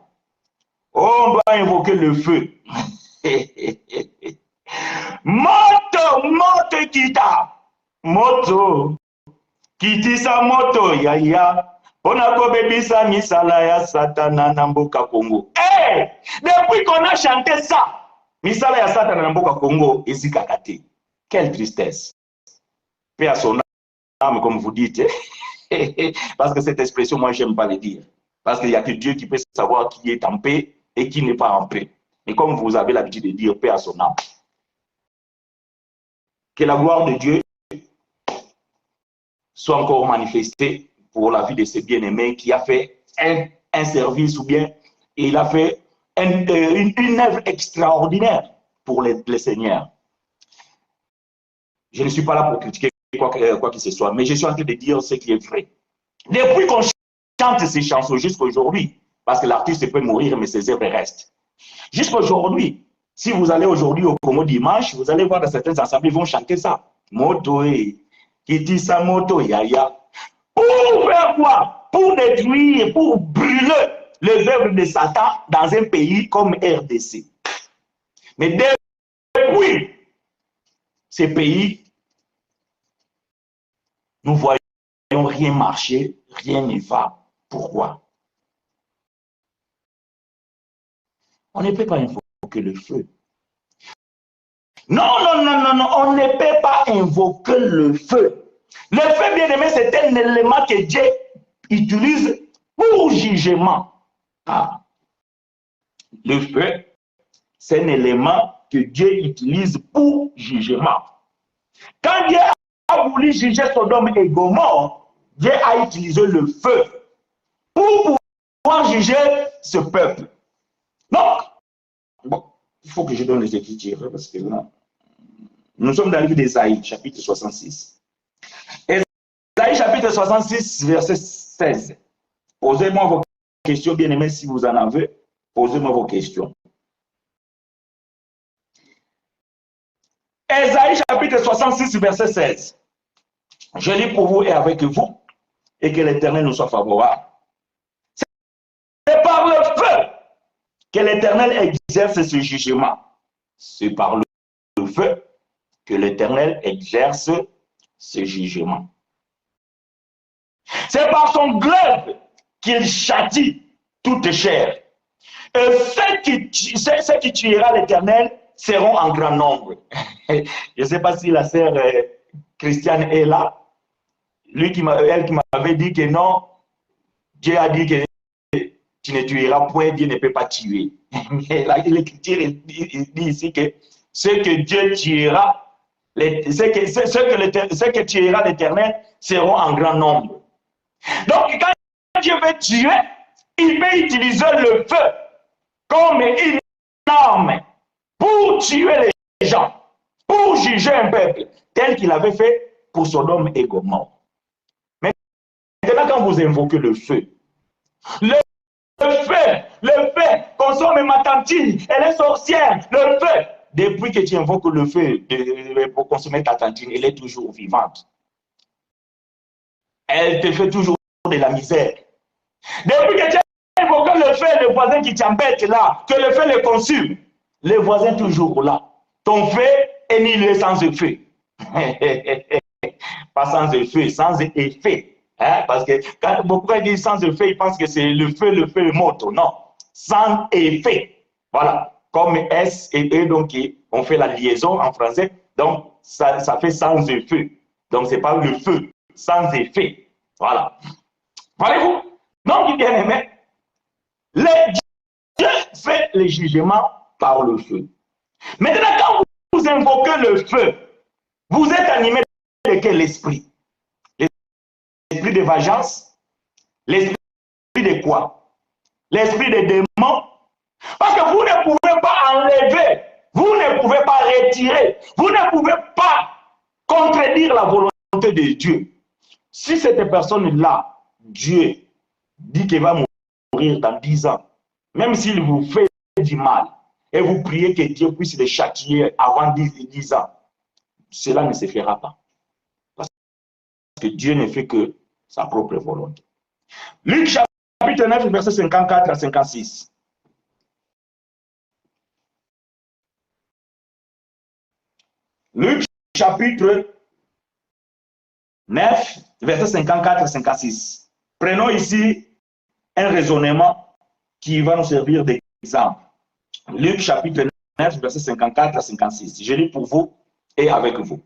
[SPEAKER 1] Oh, on doit invoquer le feu. Moto, kita. Moto. Kiti sa moto, ya. Onako bebisa misala ya Satana na mboka Congo. Hey, depuis qu'on a chanté ça, misala ya Satana na mboka Congo, ezikakate. Quelle tristesse. Paix à son âme, comme vous dites. Parce que cette expression, moi, j'aime pas le dire. Parce qu'il n'y a que Dieu qui peut savoir qui est en paix et qui n'est pas en paix. Mais comme vous avez l'habitude de dire, paix à son âme. Que la gloire de Dieu soit encore manifestée pour la vie de ces bien-aimés qui a fait un service ou bien il a fait une œuvre extraordinaire pour les seigneurs. Je ne suis pas là pour critiquer quoi que ce soit, mais je suis en train de dire ce qui est vrai. Depuis qu'on chante ces chansons jusqu'à aujourd'hui, parce que l'artiste peut mourir, mais ses œuvres restent. Jusqu'à aujourd'hui, si vous allez aujourd'hui au Congo dimanche, vous allez voir dans certaines assemblées, ils vont chanter ça. Moto, qui dit ça, moto, ya. Pour faire quoi? Pour détruire, pour brûler les œuvres de Satan dans un pays comme RDC. Mais depuis ces pays, nous voyons rien marcher, rien ne va. Pourquoi? On ne peut pas invoquer le feu. Non, on ne peut pas invoquer le feu. Le feu, bien aimé, c'est un élément que Dieu utilise pour jugement. Ah. Le feu, c'est un élément que Dieu utilise pour jugement. Quand Dieu a voulu juger Sodome et Gomorrhe, Dieu a utilisé le feu pour pouvoir juger ce peuple. Donc, bon, il faut que je donne les Écritures, parce que là, nous sommes dans le livre d'Ésaïe, chapitre 66. Ésaïe, chapitre 66, verset 16. Posez-moi vos questions, bien-aimés, si vous en avez. Posez-moi vos questions. Ésaïe, chapitre 66, verset 16. Je lis pour vous et avec vous, et que l'Éternel nous soit favorable. C'est par le feu que l'Éternel exerce ce jugement. C'est par le feu que l'Éternel exerce ce jugement. C'est par son glaive qu'il châtie toute chair. Et ceux qui tuera l'Éternel seront en grand nombre. Je ne sais pas si la sœur Christiane est là. Elle qui m'avait dit que non, Dieu a dit que tu ne tueras point, Dieu ne peut pas tuer. L'Écriture dit ici que ce que Dieu tuera, ce que tuera l'Éternel seront en grand nombre. Donc, quand Dieu veut tuer, il peut utiliser le feu comme une arme pour tuer les gens, pour juger un peuple, tel qu'il avait fait pour Sodome et Gomorrhe. Maintenant, quand vous invoquez le feu, le feu consomme ma tantine, elle est sorcière, le feu. Depuis que tu invoques le feu pour consommer ta tantine, elle est toujours vivante. Elle te fait toujours de la misère. Depuis que tu as invoqué le feu, le voisin qui t'embête là, que le feu le consume, le voisin toujours là. Ton feu est nul sans effet. Pas sans effet, sans effet. Hein? Parce que quand beaucoup disent sans effet, ils pensent que c'est le feu moto. Non, sans effet. Voilà. Comme S et E, donc on fait la liaison en français. Donc ça fait sans effet. Donc c'est pas le feu, sans effet. Voilà. Voyez-vous? Donc, bien aimé, Dieu fait le jugement par le feu. Maintenant, quand vous invoquez le feu, vous êtes animé de quel esprit? L'esprit de vengeance? L'esprit de quoi? L'esprit de démon? Parce que vous ne pouvez pas enlever, vous ne pouvez pas retirer, vous ne pouvez pas contredire la volonté de Dieu. Si cette personne-là, Dieu, dit qu'elle va mourir dans 10 ans, même s'il vous fait du mal, et vous priez que Dieu puisse le châtier avant 10 ans, cela ne se fera pas. Parce que Dieu ne fait que sa propre volonté. Luc chapitre 9, verset 54 à 56. Luc chapitre 9, verset 54 à 56. Prenons ici un raisonnement qui va nous servir d'exemple. Luc chapitre 9, verset 54 à 56. Je lis pour vous et avec vous.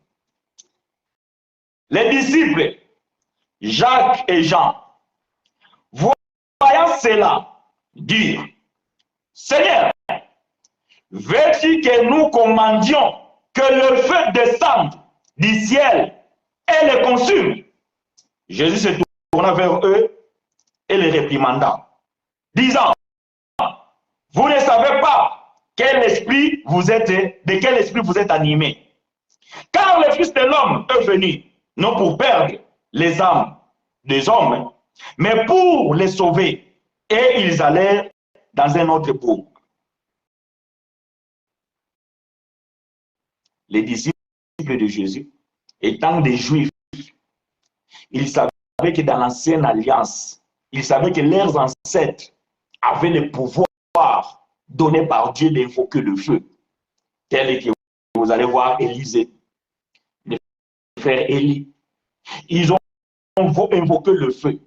[SPEAKER 1] Les disciples, Jacques et Jean, voyant cela, dirent, Seigneur, veux-tu que nous commandions que le feu descende du ciel et les consume? Jésus se tourna vers eux et les réprimanda, disant, vous ne savez pas quel esprit vous êtes, de quel esprit vous êtes animés. Car le Fils de l'homme est venu, non pour perdre les âmes des hommes, mais pour les sauver. Et ils allèrent dans un autre bourg. Les disciples de Jésus, étant des Juifs, ils savaient que dans l'ancienne alliance, ils savaient que leurs ancêtres avaient le pouvoir donné par Dieu d'invoquer le feu. Tel que vous allez voir Élisée, le frère Élie. Ils ont invoqué le feu.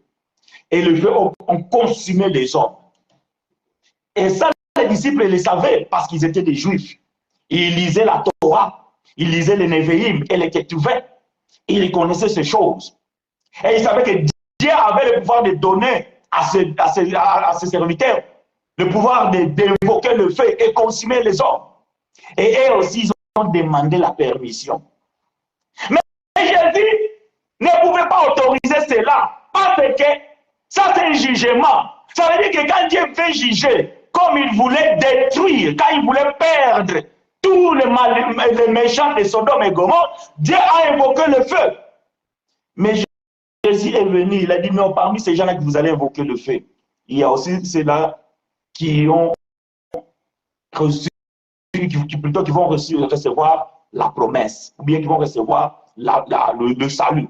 [SPEAKER 1] Et le feu ont consumé les hommes. Et ça, les disciples le savaient parce qu'ils étaient des Juifs. Ils lisaient la Torah, ils lisaient les Névéim et les Ketuvim. Ils connaissaient ces choses. Et ils savaient que Dieu avait le pouvoir de donner à ses serviteurs le pouvoir d'invoquer le feu et consumer les hommes. Et eux aussi, ils ont demandé la permission. Mais Jésus ne pouvait pas autoriser cela parce que ça, c'est un jugement. Ça veut dire que quand Dieu veut juger, comme il voulait détruire, quand il voulait perdre tous les méchants de Sodome et Gomorrhe, Dieu a invoqué le feu. Mais Jésus est venu, il a dit, non, parmi ces gens-là que vous allez invoquer le feu, il y a aussi ceux-là qui ont reçu, qui vont recevoir la promesse, ou bien qui vont recevoir le salut.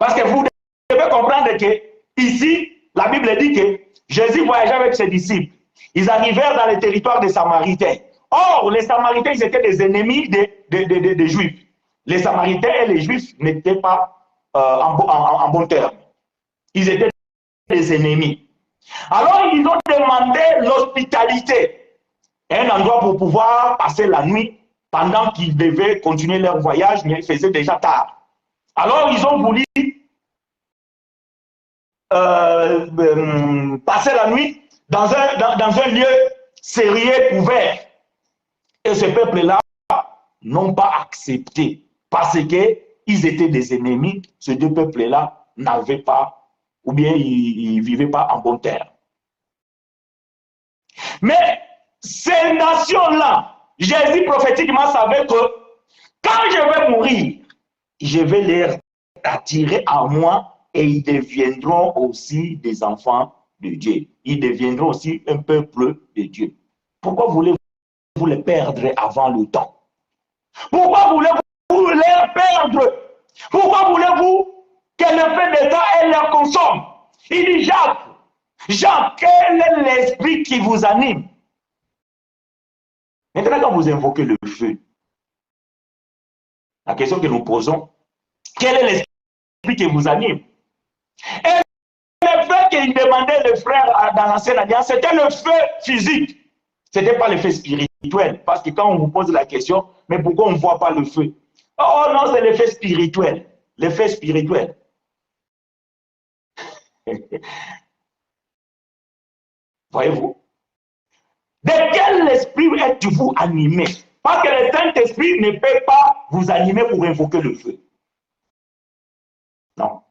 [SPEAKER 1] Parce que vous devez comprendre que ici, la Bible dit que Jésus voyageait avec ses disciples. Ils arrivèrent dans le territoire des Samaritains. Or, les Samaritains, ils étaient des ennemis des Juifs. Les Samaritains et les Juifs n'étaient pas en bon terme. Ils étaient des ennemis. Alors, ils ont demandé l'hospitalité, un endroit pour pouvoir passer la nuit pendant qu'ils devaient continuer leur voyage, mais il faisait déjà tard. Alors, ils ont voulu passer la nuit dans un lieu sérieux, ouvert. Et ce peuple-là n'ont pas accepté parce qu'ils étaient des ennemis. Ces deux peuples-là n'avaient pas, ou bien ils ne vivaient pas en bon terme. Mais ces nations-là, Jésus prophétiquement savait que quand je vais mourir, je vais les attirer à moi et ils deviendront aussi des enfants de Dieu. Ils deviendront aussi un peuple de Dieu. Pourquoi voulez-vous les perdre avant le temps? Pourquoi voulez-vous les perdre? Pourquoi voulez-vous que le fait d'État les consomme? Il dit Jacques, quel est l'esprit qui vous anime? Maintenant, quand vous invoquez le feu, la question que nous posons, quel est l'esprit qui vous anime? Et le feu qu'il demandait le frère dans l'ancienne alliance, c'était le feu physique. Ce n'était pas le feu spirituel. Parce que quand on vous pose la question, mais pourquoi on ne voit pas le feu? Oh non, c'est le feu spirituel. Le feu spirituel. Voyez-vous? De quel esprit êtes-vous animé? Parce que le Saint-Esprit ne peut pas vous animer pour invoquer le feu. Non.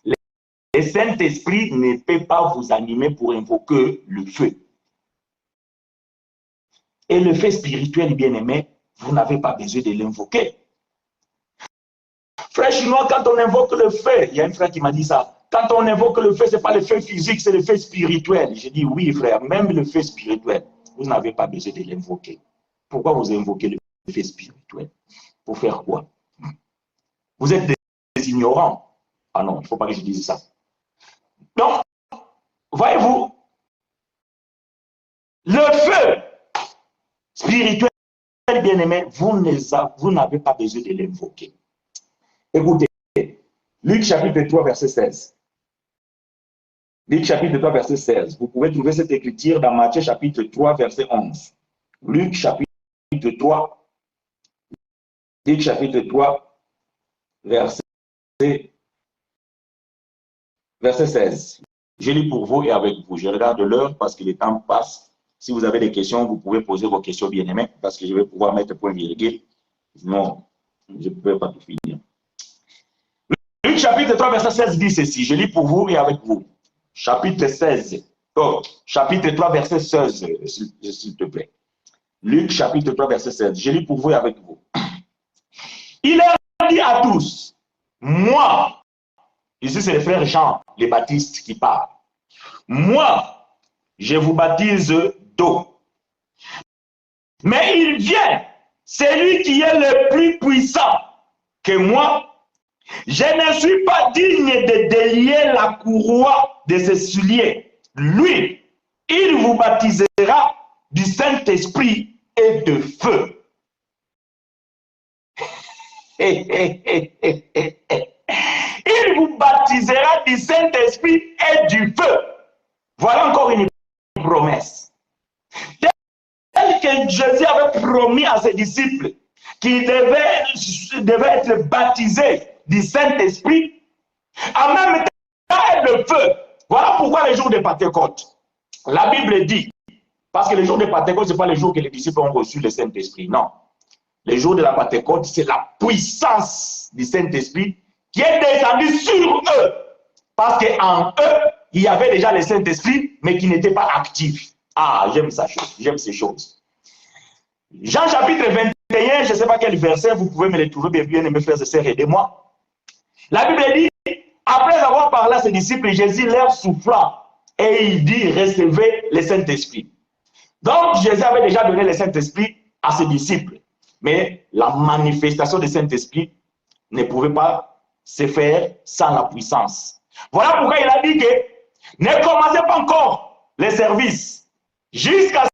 [SPEAKER 1] Le Saint-Esprit ne peut pas vous animer pour invoquer le feu. Et le feu spirituel, bien-aimé, vous n'avez pas besoin de l'invoquer. Frère chinois, quand on invoque le feu, il y a un frère qui m'a dit ça. Quand on invoque le feu, ce n'est pas le feu physique, c'est le feu spirituel. J'ai dit oui, frère, même le feu spirituel, vous n'avez pas besoin de l'invoquer. Pourquoi vous invoquez le feu spirituel? Pour faire quoi? Vous êtes des ignorants. Ah non, il ne faut pas que je dise ça. Donc, voyez-vous, le feu spirituel, bien-aimé, vous n'avez pas besoin de l'invoquer. Écoutez, Luc chapitre 3, verset 16. Luc chapitre 3, verset 16. Vous pouvez trouver cette écriture dans Matthieu chapitre 3, verset 11. Luc chapitre 3, Luc chapitre 3, verset 16. Je lis pour vous et avec vous. Je regarde l'heure parce que le temps passe. Si vous avez des questions, vous pouvez poser vos questions, bien-aimés, parce que je vais pouvoir mettre point virgule. Sinon, je ne peux pas tout finir. Luc chapitre 3, verset 16 dit ceci. Je lis pour vous et avec vous. Chapitre 16. Oh, chapitre 3, verset 16, s'il te plaît. Luc chapitre 3, verset 16. Je lis pour vous et avec vous. Il leur dit à tous, moi, ici c'est le frère Jean, les baptistes qui parlent. Moi, je vous baptise d'eau. Mais il vient, celui qui est le plus puissant que moi. Je ne suis pas digne de délier la courroie de ses souliers. Lui, il vous baptisera du Saint-Esprit et de feu. Il vous baptisera du Saint-Esprit et du feu. Voilà encore une promesse. Tel que Jésus avait promis à ses disciples qu'ils devaient être baptisés du Saint-Esprit, en même temps le feu. Voilà pourquoi les jours de Pentecôte, la Bible dit, parce que les jours de Pentecôte, ce n'est pas les jours que les disciples ont reçu le Saint-Esprit, non. Les jours de la Pentecôte, c'est la puissance du Saint-Esprit qui est descendue sur eux. Parce qu'en eux, il y avait déjà le Saint-Esprit, mais qui n'était pas actif. Ah, j'aime ça, j'aime ces choses. Jean chapitre 21, je ne sais pas quel verset, vous pouvez me le trouver, bien aimés frères et sœurs, aidez-moi. La Bible dit, après avoir parlé à ses disciples, Jésus leur souffla et il dit, recevez le Saint-Esprit. Donc, Jésus avait déjà donné le Saint-Esprit à ses disciples. Mais la manifestation du Saint-Esprit ne pouvait pas se faire sans la puissance. Voilà pourquoi il a dit que ne commencez pas encore les services jusqu'à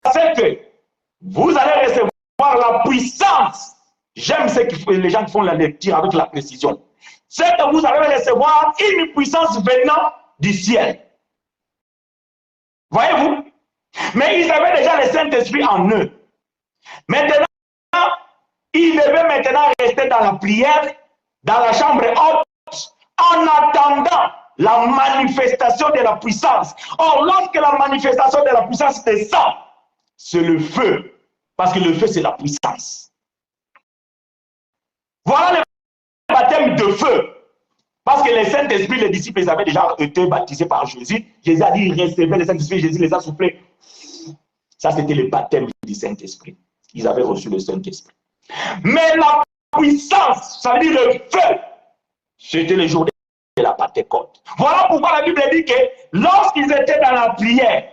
[SPEAKER 1] ce que vous allez recevoir la puissance. J'aime les gens qui font la lecture avec la précision. C'est que vous allez recevoir une puissance venant du ciel. Voyez-vous? Mais ils avaient déjà le Saint-Esprit en eux. Maintenant, ils devaient maintenant rester dans la prière, dans la chambre haute, en attendant la manifestation de la puissance. Or, lorsque la manifestation de la puissance descend, c'est le feu. Parce que le feu, c'est la puissance. Voilà le baptême de feu. Parce que le Saint-Esprit, les disciples, ils avaient déjà été baptisés par Jésus. Jésus a dit, ils recevaient le Saint-Esprit, Jésus les a soufflés. Ça, c'était le baptême du Saint-Esprit. Ils avaient reçu le Saint-Esprit. Mais la puissance, ça veut dire le feu, c'était le jour de la Pentecôte. Voilà pourquoi la Bible dit que lorsqu'ils étaient dans la prière,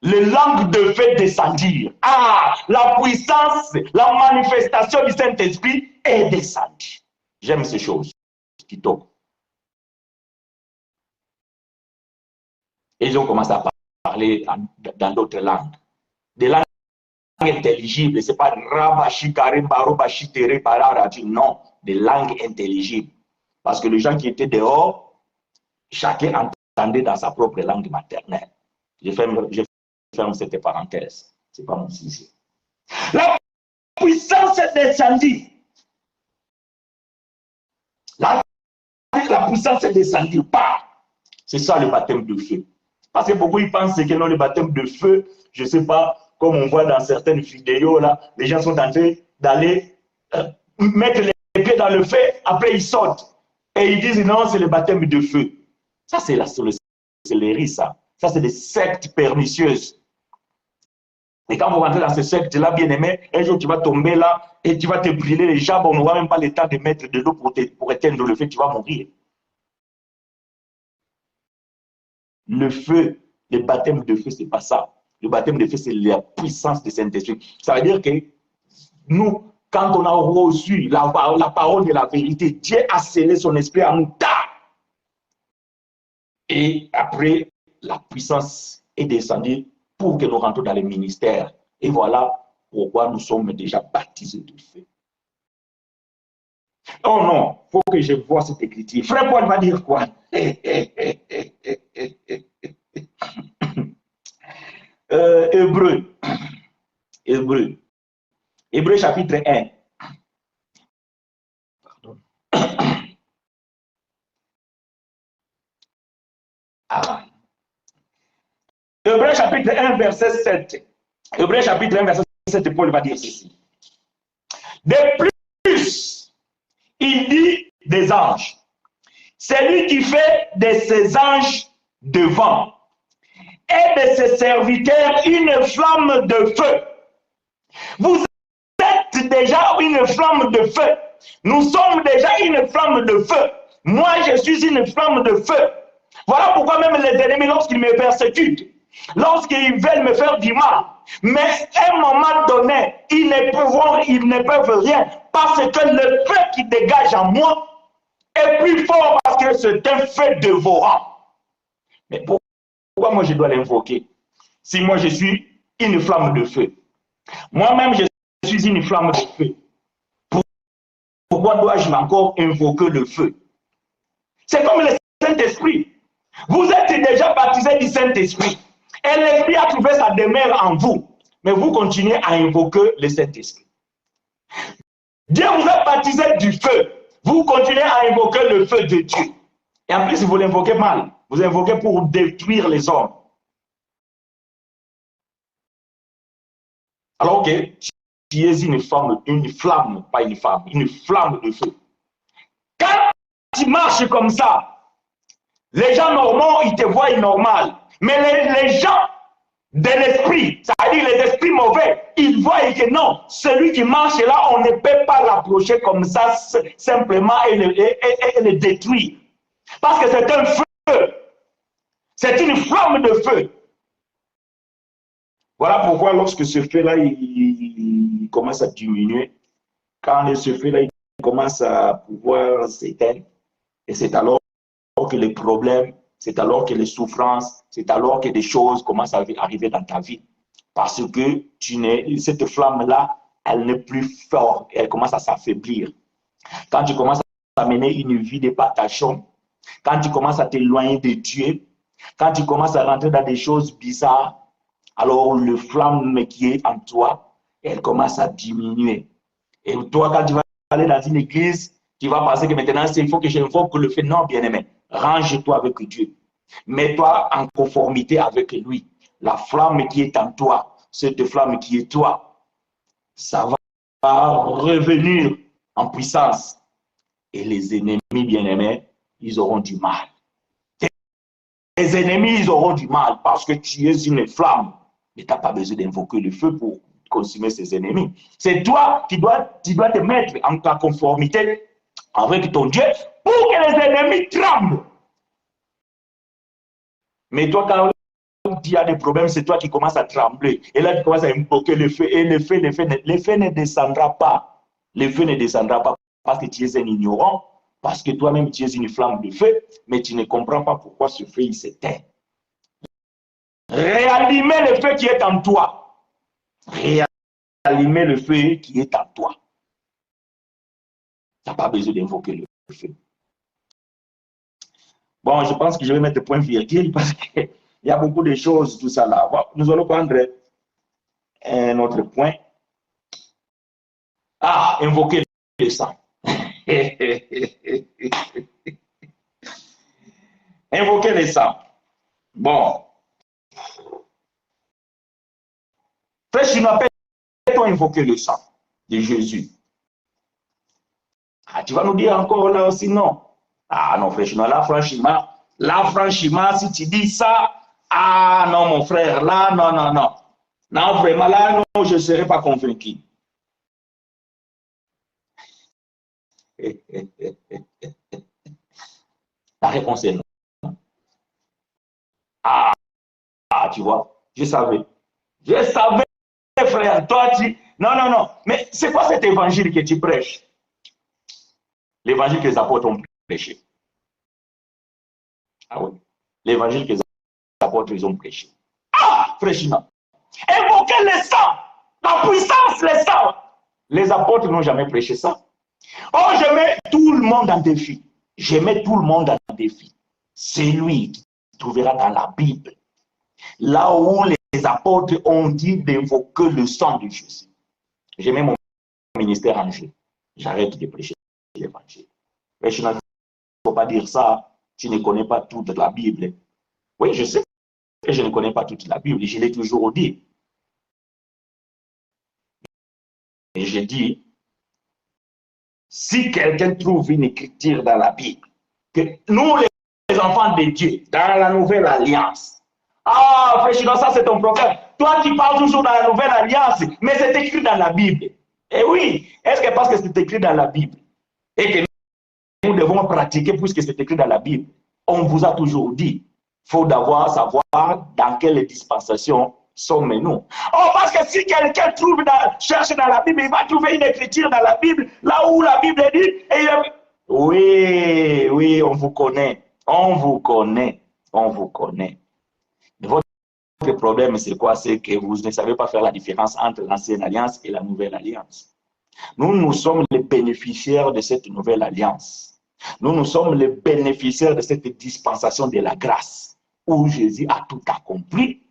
[SPEAKER 1] les langues de feu descendirent. Ah, la puissance, la manifestation du Saint-Esprit est descendue. J'aime ces choses qui toquent. Et ils ont commencé à parler dans d'autres langues. Des langues intelligibles. Ce n'est pas Rabashi, Karim, Barobashi, Tere, Pararati. Non, des langues intelligibles. Parce que les gens qui étaient dehors, chacun entendait dans sa propre langue maternelle. Je ferme cette parenthèse. Ce n'est pas mon sujet. La puissance est descendue. La puissance est descendue. C'est ça le baptême de feu. Parce que beaucoup ils pensent que non, le baptême de feu, je ne sais pas, comme on voit dans certaines vidéos, là, les gens sont en train d'aller mettre les pieds dans le feu, après ils sortent. Et ils disent non, c'est le baptême de feu. Ça, c'est la sorcellerie, ça. Ça, c'est des sectes pernicieuses. Et quand vous rentrez dans ces sectes-là, bien aimé, un jour tu vas tomber là et tu vas te brûler les jambes, on n'aura même pas le temps de mettre de l'eau pour éteindre le feu, tu vas mourir. Le feu, le baptême de feu, ce n'est pas ça. Le baptême de feu, c'est la puissance du Saint-Esprit. Ça veut dire que nous, quand on a reçu la parole de la vérité, Dieu a scellé son esprit en nous. Et après, la puissance est descendue pour que nous rentrions dans les ministères. Et voilà pourquoi nous sommes déjà baptisés de feu. Oh non, il faut que je vois cette écriture. Frère Paul va dire quoi? Hébreu chapitre 1. Pardon. Ah. Hébreu chapitre 1, verset 7. Hébreu chapitre 1, verset 7, Paul va dire ceci. De plus, il dit des anges. C'est lui qui fait de ses anges devant et de ses serviteurs une flamme de feu. Vous êtes déjà une flamme de feu. Nous sommes déjà une flamme de feu. Moi, je suis une flamme de feu. Voilà pourquoi même les ennemis, lorsqu'ils me persécutent, lorsqu'ils veulent me faire du mal, mais à un moment donné, ils ne peuvent rien parce que le feu qui dégage en moi est plus fort parce que c'est un feu dévorant. Mais pourquoi moi je dois l'invoquer? Si moi je suis une flamme de feu, moi-même je suis une flamme de feu, pourquoi dois-je encore invoquer le feu? C'est comme le Saint-Esprit. Vous êtes déjà baptisé du Saint-Esprit et l'Esprit a trouvé sa demeure en vous, mais vous continuez à invoquer le Saint-Esprit. Dieu vous a baptisé du feu, vous continuez à invoquer le feu de Dieu. Et en plus, vous l'invoquez mal. Vous invoquez pour détruire les hommes. Alors que tu es une flamme, pas une femme, une flamme de feu. Quand tu marches comme ça, les gens normaux, ils te voient normal. Mais les gens de l'esprit, c'est-à-dire les esprits mauvais, ils voient que non, celui qui marche là, on ne peut pas l'approcher comme ça simplement et le détruire. Parce que c'est un feu. C'est une flamme de feu. Voilà pourquoi lorsque ce feu-là, il commence à diminuer, quand ce feu-là, il commence à pouvoir s'éteindre, et c'est alors que les problèmes, c'est alors que les souffrances, c'est alors que des choses commencent à arriver dans ta vie. Parce que cette flamme-là, elle n'est plus forte, elle commence à s'affaiblir. Quand tu commences à mener une vie de partageon, quand tu commences à t'éloigner de Dieu, Quand tu commences à rentrer dans des choses bizarres, alors le flamme qui est en toi, elle commence à diminuer. Et toi, quand tu vas aller dans une église, tu vas penser que maintenant, il faut que j'invoque le fait. Non, bien-aimé, range-toi avec Dieu. Mets-toi en conformité avec lui. La flamme qui est en toi, cette flamme qui est toi, ça va revenir en puissance. Et les ennemis, bien-aimés, ils auront du mal. Les ennemis, ils auront du mal parce que tu es une flamme. Mais tu n'as pas besoin d'invoquer le feu pour consumer ses ennemis. C'est toi qui dois te mettre en ta conformité avec ton Dieu pour que les ennemis tremblent. Mais toi, quand il y a des problèmes, c'est toi qui commences à trembler. Et là, tu commences à invoquer le feu. Et le feu ne descendra pas. Le feu ne descendra pas parce que tu es un ignorant, parce que toi-même, tu es une flamme de feu, mais tu ne comprends pas pourquoi ce feu, il s'éteint. Réallumer le feu qui est en toi. Réallumer le feu qui est en toi. Tu n'as pas besoin d'invoquer le feu. Bon, je pense que je vais mettre point virgule parce qu'il y a beaucoup de choses, tout ça là. Bon, nous allons prendre un autre point. Ah, invoquer le sang. Invoquer le sang. Bon. Frère Chinois, peut-on invoquer le sang de Jésus? Ah, tu vas nous dire encore là aussi non. Ah non, frère Chinois, là franchement, si tu dis ça, ah non, mon frère, là, non. Non, vraiment, là, non, je ne serai pas convaincu. La réponse est non. Ah, tu vois, je savais, frère, toi, tu... Non. Mais c'est quoi cet évangile que tu prêches? L'évangile que les apôtres ont prêché. Ah oui, l'évangile que les apôtres ils ont prêché. Ah, frère Chinois, invoquer le sang, la puissance, le sang. Les apôtres n'ont jamais prêché ça. Oh, je mets tout le monde en défi. Je mets tout le monde en défi. C'est lui qui trouvera dans la Bible, là où les apôtres ont dit d'invoquer le sang de Jésus. Je mets mon ministère en jeu. J'arrête de prêcher l'évangile. Mais il ne faut pas dire ça. Tu ne connais pas toute la Bible. Oui, je sais que je ne connais pas toute la Bible. Je l'ai toujours dit. Et j'ai dit, si quelqu'un trouve une écriture dans la Bible, que nous, les enfants de Dieu, dans la nouvelle alliance, ah, frère Chinois, ça c'est ton problème. Toi, tu parles toujours dans la nouvelle alliance, mais c'est écrit dans la Bible. Et oui, est-ce que parce que c'est écrit dans la Bible et que nous devons pratiquer puisque c'est écrit dans la Bible, on vous a toujours dit, il faut savoir dans quelle dispensation sommes-nous. Oh, parce que si quelqu'un cherche dans la Bible, il va trouver une écriture dans la Bible, là où la Bible dit, oui, on vous connaît. Votre problème, c'est quoi? C'est que vous ne savez pas faire la différence entre l'ancienne alliance et la nouvelle alliance. Nous sommes les bénéficiaires de cette nouvelle alliance. Nous sommes les bénéficiaires de cette dispensation de la grâce, où Jésus a tout accompli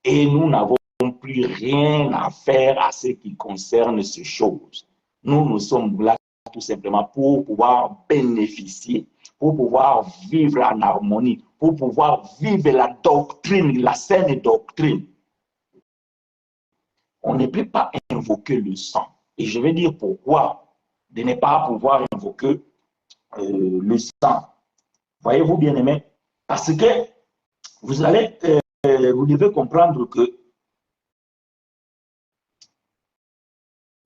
[SPEAKER 1] et nous n'avons plus rien à faire à ce qui concerne ces choses. Nous sommes là tout simplement pour pouvoir bénéficier, pour pouvoir vivre en harmonie, pour pouvoir vivre la doctrine, la saine doctrine. On ne peut pas invoquer le sang. Et je vais dire pourquoi de ne pas pouvoir invoquer le sang. Voyez-vous, bien-aimés, parce que vous devez comprendre que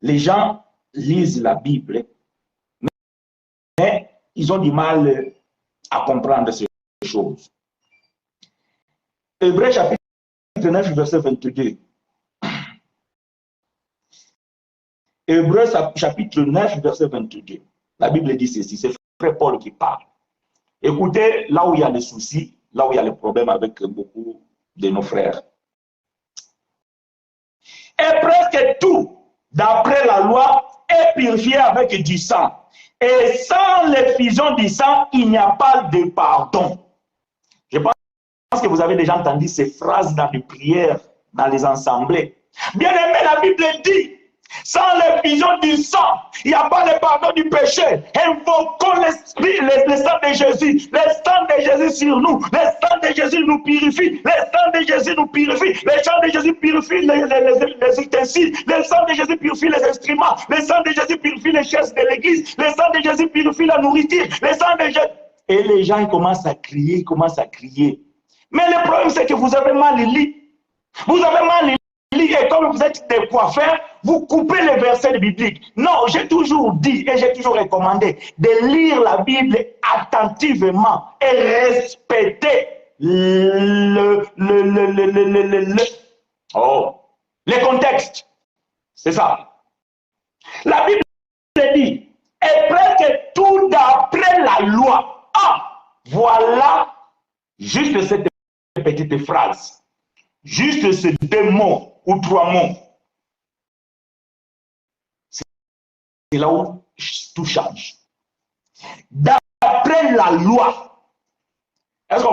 [SPEAKER 1] les gens lisent la Bible, mais ils ont du mal à comprendre ces choses. Hébreux chapitre 9, verset 22. Hébreux chapitre 9, verset 22. La Bible dit ceci, c'est frère Paul qui parle. Écoutez, là où il y a des soucis, là où il y a des problèmes avec beaucoup de nos frères. Et presque tout, d'après la loi, est purifié avec du sang. Et sans l'effusion du sang, il n'y a pas de pardon. Je pense que vous avez déjà entendu ces phrases dans les prières, dans les assemblées. Bien aimé, la Bible dit, sans l'effusion du sang, il n'y a pas le pardon du péché. Invoquons l'esprit, le sang de Jésus. Le sang de Jésus sur nous. Le sang de Jésus nous purifie. Le sang de Jésus nous purifie. Le sang de Jésus purifie les ustensiles. Le sang de Jésus purifie les instruments. Le sang de Jésus purifie les chaises de l'église. Le sang de Jésus purifie la nourriture. Le sang de Jésus... Et les gens ils commencent à crier, ils commencent à crier. Mais le problème, c'est que vous avez mal lu. Vous avez mal lu. Et comme vous êtes des coiffeurs, vous coupez les versets bibliques. Non, j'ai toujours dit et j'ai toujours recommandé de lire la Bible attentivement et respecter le contexte. C'est ça. La Bible dit, et presque tout d'après la loi. Ah, voilà juste cette petite phrase. Juste ces 2 mots ou 3 mots. C'est là où tout change. D'après la loi. Est-ce qu'on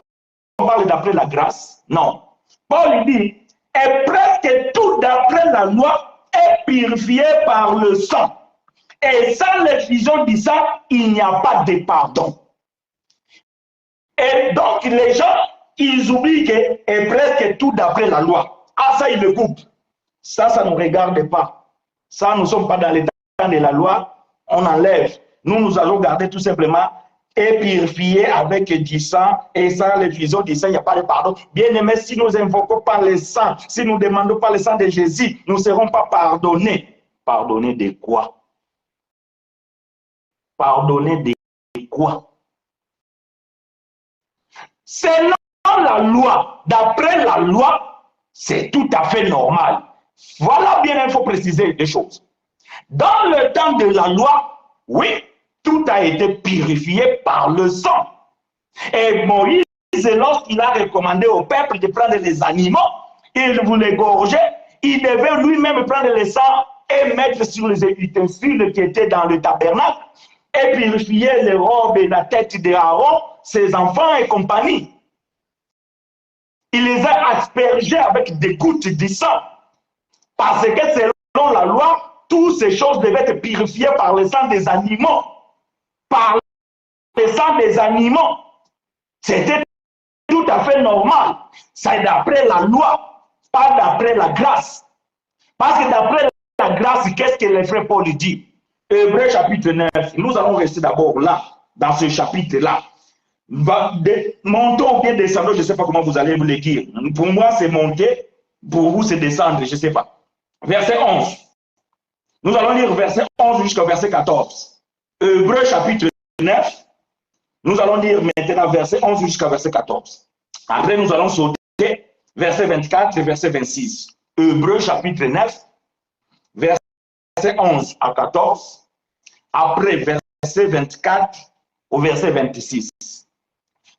[SPEAKER 1] parle d'après la grâce? Non. Paul dit, et presque tout d'après la loi est purifié par le sang. Et sans l'effusion du sang, il n'y a pas de pardon. Et donc les gens, ils oublient que est presque tout d'après la loi. Ah, ça, ils le coupent. Ça ne nous regarde pas. Ça, nous ne sommes pas dans les temps de la loi. On enlève. Nous allons garder tout simplement et purifier avec du sang. Et sans l'effusion du sang, il n'y a pas de pardon. Bien aimé, si nous invoquons pas le sang, si nous ne demandons pas le sang de Jésus, nous ne serons pas pardonnés. Pardonnés de quoi? Pardonnés de quoi? Selon la loi, d'après la loi, c'est tout à fait normal. Voilà bien, il faut préciser des choses. Dans le temps de la loi, oui, tout a été purifié par le sang. Et Moïse, lorsqu'il a recommandé au peuple de prendre les animaux, il voulait égorger, il devait lui-même prendre le sang et mettre sur les ustensiles qui étaient dans le tabernacle et purifier les robes et la tête d'Aaron, ses enfants et compagnie. Il les a aspergés avec des gouttes de sang. Parce que selon la loi, toutes ces choses devaient être purifiées par le sang des animaux. Par le sang des animaux. C'était tout à fait normal. C'est d'après la loi, pas d'après la grâce. Parce que d'après la grâce, qu'est-ce que le frère Paul dit? Hébreux chapitre 9. Nous allons rester d'abord là, dans ce chapitre-là. Montons ou bien descendons, je ne sais pas comment vous allez vous le dire. Pour moi, c'est monter, pour vous, c'est descendre, je ne sais pas. Verset 11. Nous allons lire verset 11 jusqu'au verset 14. Hébreux chapitre 9. Nous allons lire maintenant verset 11 jusqu'au verset 14. Après, nous allons sauter verset 24 et verset 26. Hébreux chapitre 9, verset 11 à 14. Après, verset 24 au verset 26.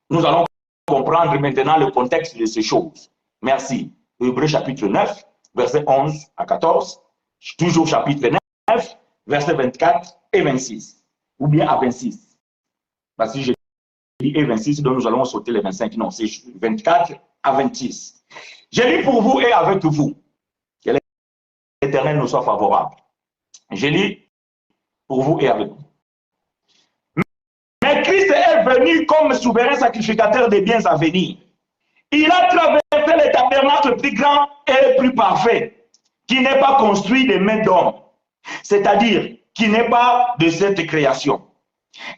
[SPEAKER 1] Nous allons comprendre maintenant le contexte de ces choses. Merci. Hébreux chapitre 9, verset 11 à 14. Toujours chapitre 9, verset 24 et 26. Ou bien à 26. Parce que je dis et 26, donc nous allons sauter les 25. Non, c'est 24 à 26. Je lis pour vous et avec vous. Que l'Éternel nous soit favorable. Je lis pour vous et avec vous. Mais Christ est venu comme souverain sacrificateur des biens à venir. Il a traversé le tabernacle plus grand et plus parfait, qui n'est pas construit de mains d'homme, c'est-à-dire qui n'est pas de cette création.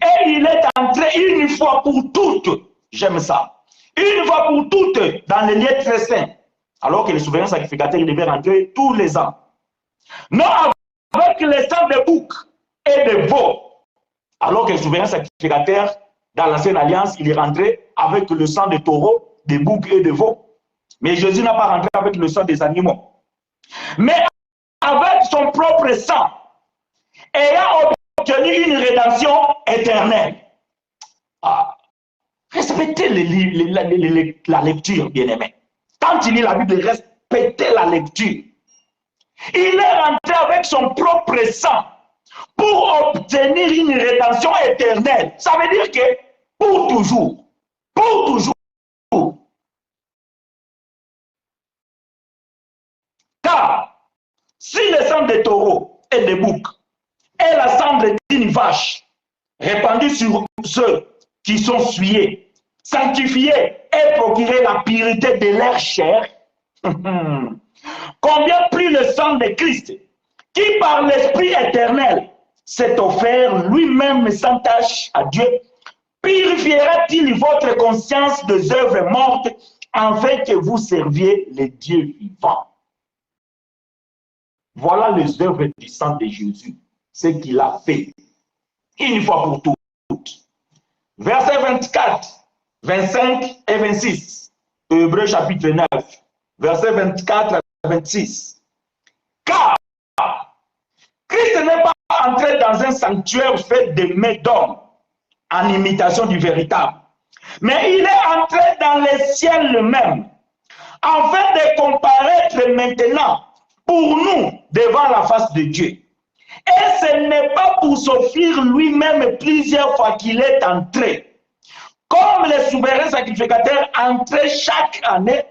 [SPEAKER 1] Et il est entré une fois pour toutes, j'aime ça, une fois pour toutes dans les lieux très saints, alors que le souverain sacrificateur il devait rentrer tous les ans. Non avec le sang de bouc et de veau. Alors que le souverain sacrificateur, dans l'ancienne alliance, il est rentré avec le sang de taureau, de bouc et de veau. Mais Jésus n'a pas rentré avec le sang des animaux. Mais avec son propre sang, ayant obtenu une rédemption éternelle. Ah, respectez la lecture, bien-aimé. Quand il lit la Bible, respectez la lecture. Il est rentré avec son propre sang pour obtenir une rédemption éternelle. Ça veut dire que pour toujours, sang de taureau et de bouc et la cendre d'une vache répandue sur ceux qui sont souillés, sanctifiés et procurer la pureté de leur chair, combien plus le sang de Christ, qui par l'Esprit éternel s'est offert lui-même sans tâche à Dieu, purifiera-t-il votre conscience des œuvres mortes afin que vous serviez les dieux vivants. Voilà les œuvres du sang de Jésus, ce qu'il a fait une fois pour toutes. Versets 24, 25 et 26, Hébreux chapitre 9, versets 24 à 26. Car Christ n'est pas entré dans un sanctuaire fait de mains d'hommes, en imitation du véritable, mais il est entré dans le ciel même, afin de comparaître maintenant pour nous devant la face de Dieu. Et ce n'est pas pour s'offrir lui-même plusieurs fois qu'il est entré, comme les souverains sacrificateurs entraient chaque année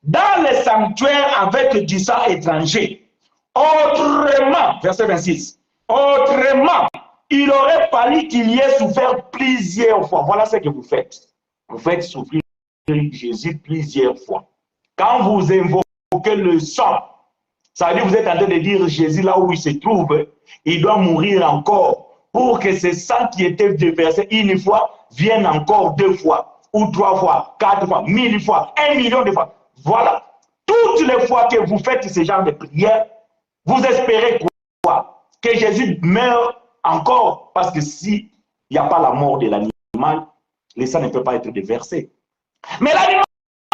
[SPEAKER 1] dans le sanctuaire avec du sang étranger. Autrement, verset 26, autrement, il aurait fallu qu'il y ait souffert plusieurs fois. Voilà ce que vous faites. Vous faites souffrir Jésus plusieurs fois. Quand vous invoquez le sang, ça veut dire que vous êtes en train de dire Jésus là où il se trouve, il doit mourir encore pour que ce sang qui était déversé une fois vienne encore 2 fois, ou 3 fois, 4 fois, 1000 fois, 1 million de fois. Voilà. Toutes les fois que vous faites ce genre de prière, vous espérez quoi? Que Jésus meure encore, parce que s'il n'y a pas la mort de l'animal, le sang ne peut pas être déversé. Mais l'animal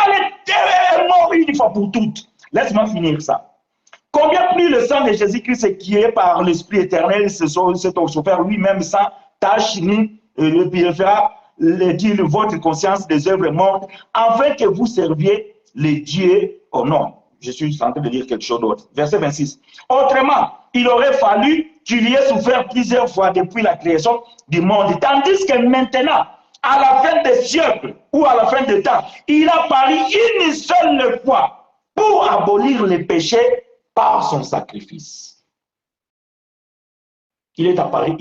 [SPEAKER 1] est mort une fois pour toutes. Laisse-moi finir ça. Combien plus le sang de Jésus-Christ qui est par l'Esprit éternel s'est offert lui-même sans tâche ni le purifiera votre conscience des œuvres mortes, afin que vous serviez les dieux au nom. Je suis en train de lire quelque chose d'autre. Verset 26. Autrement, il aurait fallu qu'il y ait souffert plusieurs fois depuis la création du monde. Tandis que maintenant, à la fin des siècles ou à la fin des temps, il a paru une seule fois pour abolir les péchés par son sacrifice. Il est apparu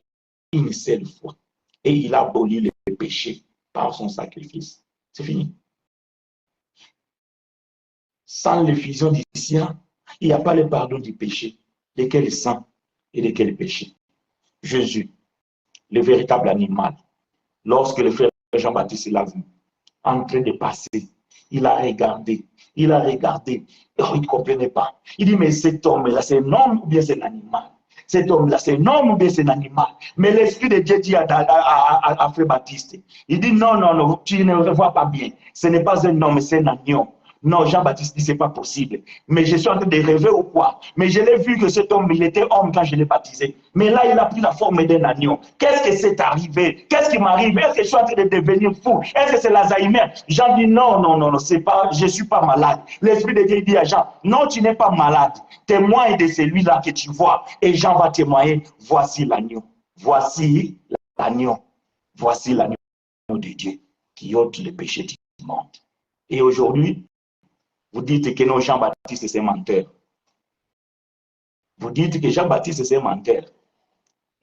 [SPEAKER 1] une seule fois et il a aboli les péchés par son sacrifice. C'est fini. Sans l'effusion du sang, il n'y a pas le pardon du péché. Lesquels sang et lesquels péché? Jésus, le véritable animal, lorsque le frère Jean-Baptiste l'a vu, en train de passer, il a regardé, oh, il ne comprenait pas. Il dit, mais cet homme-là, c'est un homme ou bien c'est un animal? Cet homme-là, c'est un homme ou bien c'est un animal? Mais l'Esprit de Dieu dit à frère Baptiste, il dit, non, non, non, tu ne le vois pas bien. Ce n'est pas un homme, c'est un agneau. Non, Jean-Baptiste dit, c'est pas possible. Mais je suis en train de rêver ou quoi? Mais je l'ai vu que cet homme, il était homme quand je l'ai baptisé. Mais là, il a pris la forme d'un agneau. Qu'est-ce que c'est arrivé? Qu'est-ce qui m'arrive? Est-ce que je suis en train de devenir fou? Est-ce que c'est l'Alzheimer? Jean dit, non, non, non, non, c'est pas, je suis pas malade. L'Esprit de Dieu dit à Jean, non, tu n'es pas malade. Témoigne de celui-là que tu vois. Et Jean va témoigner, voici l'agneau. Voici l'agneau. Voici l'agneau de Dieu qui ôte le péché du monde. Et aujourd'hui, vous dites que non, Jean-Baptiste, c'est menteur. Vous dites que Jean-Baptiste, c'est menteur.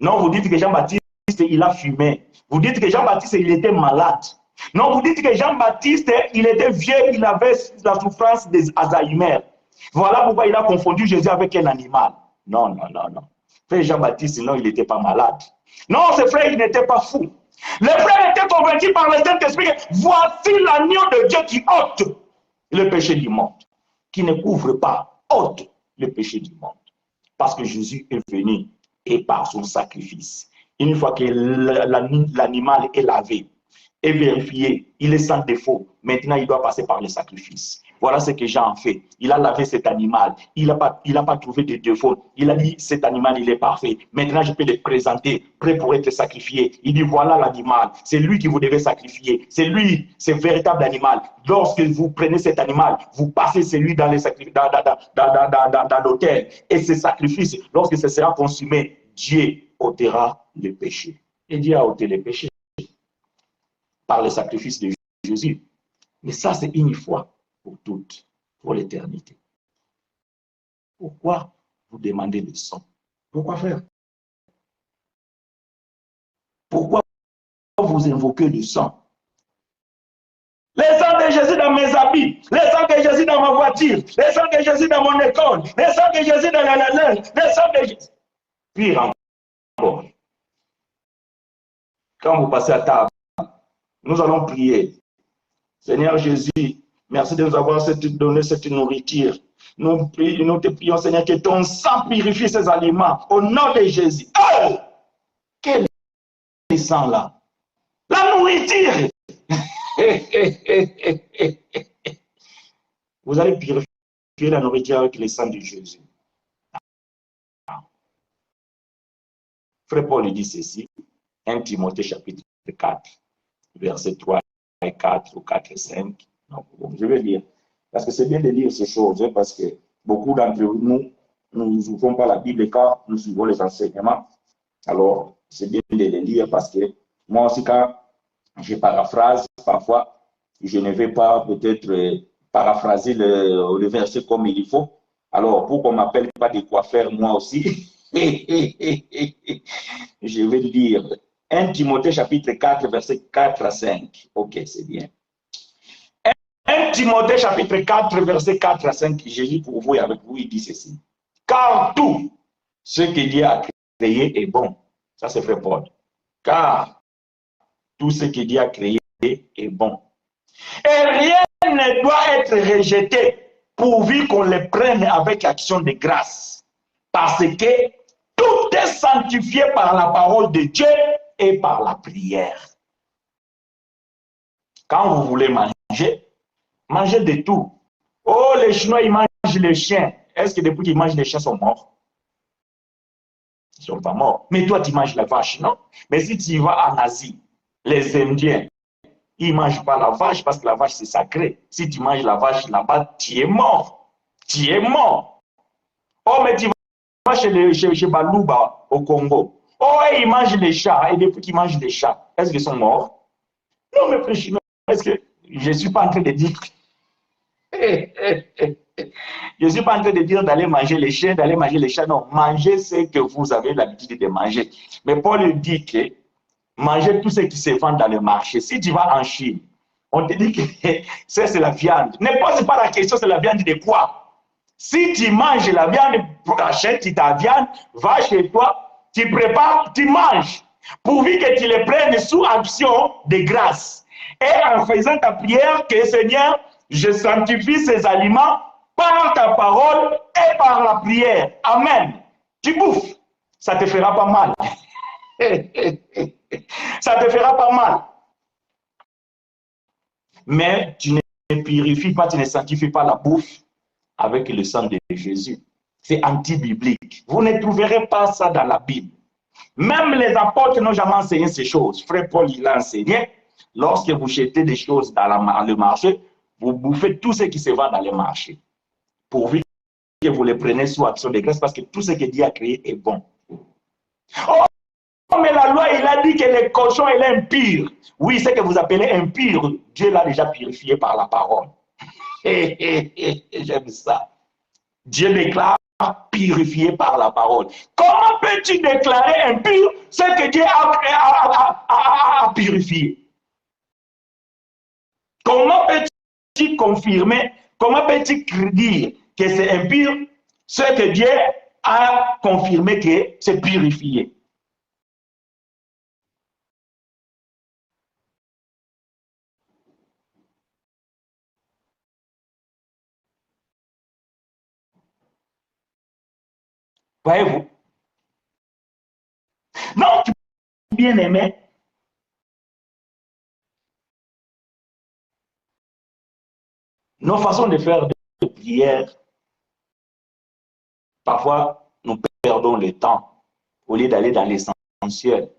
[SPEAKER 1] Non, vous dites que Jean-Baptiste, il a fumé. Vous dites que Jean-Baptiste, il était malade. Non, vous dites que Jean-Baptiste, il était vieux, il avait la souffrance des Alzheimer. Voilà pourquoi il a confondu Jésus avec un animal. Non, non, non, non. Frère Jean-Baptiste, non, il n'était pas malade. Non, ce frère, il n'était pas fou. Le frère était convaincu par le Saint-Esprit que voici l'agneau de Dieu qui ôte le péché du monde, qui ne couvre pas, ôte le péché du monde. Parce que Jésus est venu et par son sacrifice, une fois que l'animal est lavé, est vérifié, il est sans défaut, maintenant il doit passer par le sacrifice. Voilà ce que Jean a fait. Il a lavé cet animal. Il n'a pas trouvé de défaut. Il a dit, cet animal, il est parfait. Maintenant, je peux le présenter, prêt pour être sacrifié. Il dit, voilà l'animal. C'est lui que vous devez sacrifier. C'est lui, c'est véritable animal. Lorsque vous prenez cet animal, vous passez celui dans l'autel. Et ce sacrifice, lorsque ce sera consumé, Dieu ôtera le péché. Et Dieu a ôté le péché par le sacrifice de Jésus. Mais ça, c'est une fois pour toutes, pour l'éternité. Pourquoi vous demandez le sang. Pourquoi faire? Pourquoi vous invoquez le sang? Le sang de Jésus dans mes habits, le sang de Jésus dans ma voiture, le sang de Jésus dans mon école, le sang de Jésus dans la langue, le sang de Jésus. Pire encore, quand vous passez à table, nous allons prier. Seigneur Jésus, merci de nous avoir donné cette nourriture. Nous te prions, Seigneur, que ton sang purifie ces aliments. Au nom de Jésus. Oh! Quel est ce sang-là? La nourriture. Vous allez purifier la nourriture avec le sang de Jésus. Frère Paul dit ceci, 1 Timothée chapitre 4, verset 3 et 4 ou 4 et 5. Donc, je vais lire. Parce que c'est bien de lire ces choses, parce que beaucoup d'entre nous, nous n'ouvrons pas la Bible car nous suivons les enseignements. Alors, c'est bien de les lire parce que moi aussi, quand je paraphrase, parfois, je ne vais pas peut-être paraphraser le verset comme il faut. Alors, pour qu'on ne m'appelle pas de quoi faire, moi aussi, je vais lire 1 Timothée chapitre 4, verset 4 à 5. Ok, c'est bien. 1 Timothée chapitre 4, verset 4 à 5, Jésus pour vous et avec vous, il dit ceci. Car tout ce que Dieu a créé est bon. Ça, c'est Frère Paul. Car tout ce que Dieu a créé est bon. Et rien ne doit être rejeté pourvu qu'on le prenne avec action de grâce. Parce que tout est sanctifié par la parole de Dieu et par la prière. Quand vous voulez manger, mangez de tout. Oh, les Chinois, ils mangent les chiens. Est-ce que depuis qu'ils mangent les chiens, sont morts? Ils ne sont pas morts. Mais toi, tu manges la vache, non? Mais si tu vas en Asie, les Indiens, ils ne mangent pas la vache parce que la vache, c'est sacré. Si tu manges la vache là-bas, tu es mort. Tu es mort. Oh, mais tu vas chez Balouba, au Congo. Oh, ils mangent les chats. Et depuis qu'ils mangent les chats, est-ce qu'ils sont morts? Non, mais frère Chinois, est-ce que je ne suis pas en train de dire... Je ne suis pas en train de dire d'aller manger les chiens, d'aller manger les chats. Non, manger ce que vous avez l'habitude de manger. Mais Paul dit que manger tout ce qui se vend dans le marché. Si tu vas en Chine, on te dit que ça c'est la viande. Ne pose pas la question, c'est la viande de quoi? Si tu manges la viande, achète ta viande, va chez toi, tu prépares, tu manges. Pourvu que tu les prennes sous action de grâce. Et en faisant ta prière, que Seigneur, je sanctifie ces aliments par ta parole et par la prière. Amen. Tu bouffes, ça ne te fera pas mal. Ça ne te fera pas mal. Mais tu ne purifies pas, tu ne sanctifies pas la bouffe avec le sang de Jésus. C'est anti-biblique. Vous ne trouverez pas ça dans la Bible. Même les apôtres n'ont jamais enseigné ces choses. Frère Paul, il a enseigné. Lorsque vous jetez des choses dans le marché, vous bouffez tout ce qui se vend dans le marché. Pourvu que vous les preniez sous action de grâce, parce que tout ce que Dieu a créé est bon. Oh, mais la loi, il a dit que le cochon, il est impur. Oui, ce que vous appelez impur, Dieu l'a déjà purifié par la parole. J'aime ça. Dieu déclare purifié par la parole. Comment peux-tu déclarer impur ce que Dieu a purifié? Comment peux-tu confirmer, comment peux-tu dire que c'est impur ce que Dieu a confirmé que c'est purifié? Voyez-vous? Non, bien aimé. Nos façons de faire de prière, parfois, nous perdons le temps au lieu d'aller dans l'essentiel.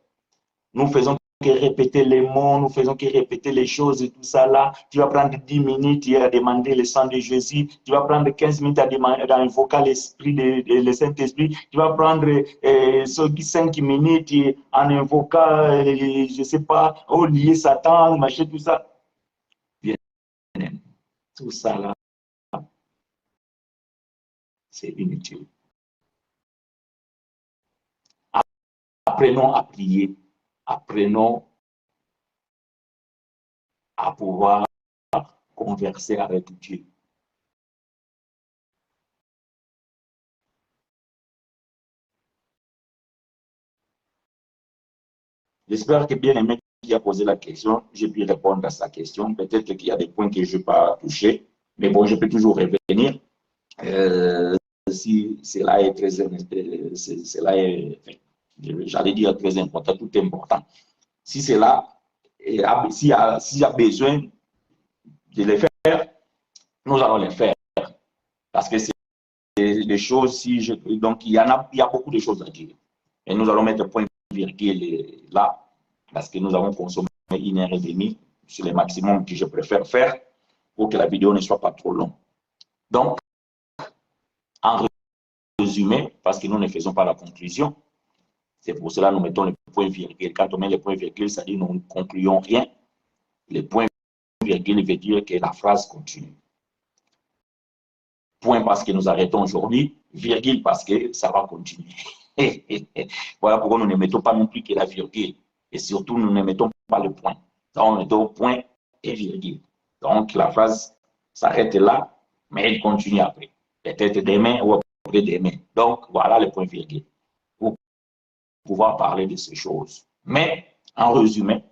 [SPEAKER 1] Nous faisons que répéter les mots, nous faisons que répéter les choses et tout ça là. Tu vas prendre 10 minutes à demander le sang de Jésus. Tu vas prendre 15 minutes à invoquer l'esprit, le Saint-Esprit. Tu vas prendre 5 minutes en invoquant, je ne sais pas, lier Satan, machin, tout ça. Bien, tout ça là, c'est inutile. apprenons à prier, apprenons à pouvoir converser avec Dieu. J'espère que bien-aimé qui a posé la question, j'ai pu répondre à sa question. Peut-être qu'il y a des points que je n'ai pas touchés, mais bon, je peux toujours revenir. Si cela est très, j'allais dire très important, tout est important. Si cela, s'il y a besoin de les faire, nous allons les faire. Parce que c'est des choses, donc il y a beaucoup de choses à dire. Et nous allons mettre point virgule là, parce que nous avons consommé 1h30, c'est le maximum que je préfère faire pour que la vidéo ne soit pas trop longue. Donc, en résumé, parce que nous ne faisons pas la conclusion, c'est pour cela que nous mettons le point virgule. Quand on met le point virgule, ça dit que nous ne concluons rien. Le point virgule veut dire que la phrase continue. Point parce que nous arrêtons aujourd'hui, virgule parce que ça va continuer. Voilà pourquoi nous ne mettons pas non plus que la virgule. Et surtout, nous ne mettons pas le point. Donc, nous mettons point et virgule. Donc, la phrase s'arrête là, mais elle continue après. Peut-être demain ou après-demain. Donc, voilà le point virgule. Pour pouvoir parler de ces choses. Mais, en résumé,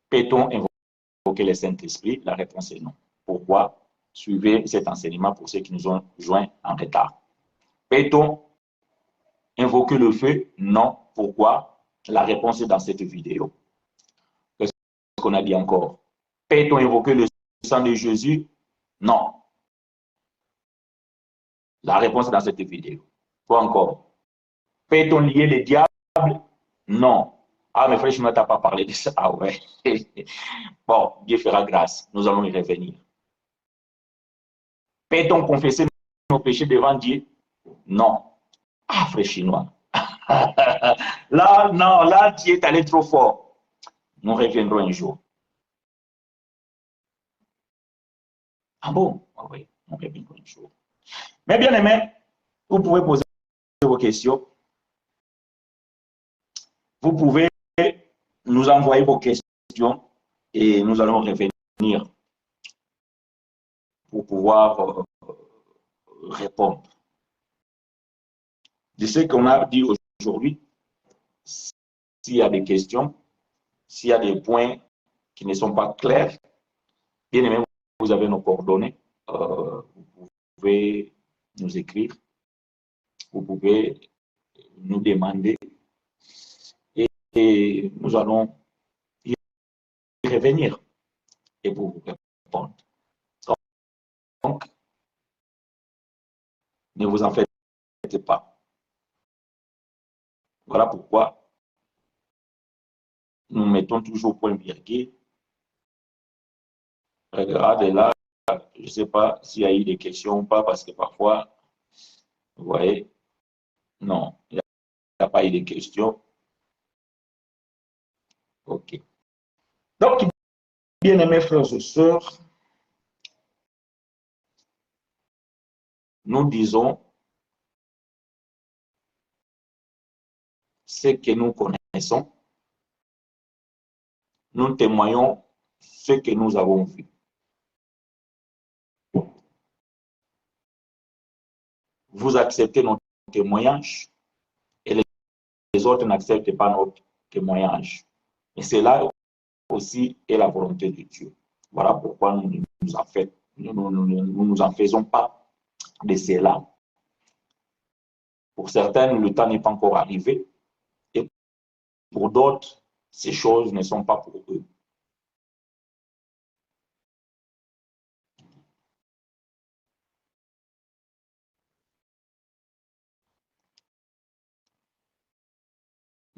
[SPEAKER 1] peut-on invoquer le Saint-Esprit? La réponse est non. Pourquoi? Suivez cet enseignement pour ceux qui nous ont joints en retard. Peut-on invoquer le feu? Non. Pourquoi? La réponse est dans cette vidéo. Qu'est-ce qu'on a dit encore? Peut-on invoquer le sang de Jésus? Non. La réponse est dans cette vidéo. Quoi encore? Peut-on lier les diables? Non. Ah, mais frère, je ne t'ai pas parlé de ça. Ah ouais. Bon, Dieu fera grâce. Nous allons y revenir. Peut-on confesser nos péchés devant Dieu? Non. Ah, frère chinois. Là, non, là, Dieu est allé trop fort. Nous reviendrons un jour. Ah bon? Ah oui, nous reviendrons un jour. Mais bien aimé, vous pouvez poser vos questions. Vous pouvez nous envoyer vos questions et nous allons revenir pour pouvoir répondre. De ce qu'on a dit aujourd'hui, s'il y a des questions, s'il y a des points qui ne sont pas clairs, bien aimé, vous avez nos coordonnées. Vous pouvez nous écrire, vous pouvez nous demander et nous allons y revenir et pour vous répondre. Donc, ne vous en faites pas. Voilà pourquoi nous mettons toujours point virgule. Regardez là, je ne sais pas s'il y a eu des questions ou pas, parce que parfois, vous voyez, non, il n'y a pas eu de questions. OK. Donc, bien-aimés frères et sœurs, nous disons ce que nous connaissons, nous témoignons ce que nous avons vu. Vous acceptez notre témoignage et les autres n'acceptent pas notre témoignage. Et cela aussi est la volonté de Dieu. Voilà pourquoi nous ne nous en faisons pas de cela. Pour certains, le temps n'est pas encore arrivé. Et pour d'autres, ces choses ne sont pas pour eux.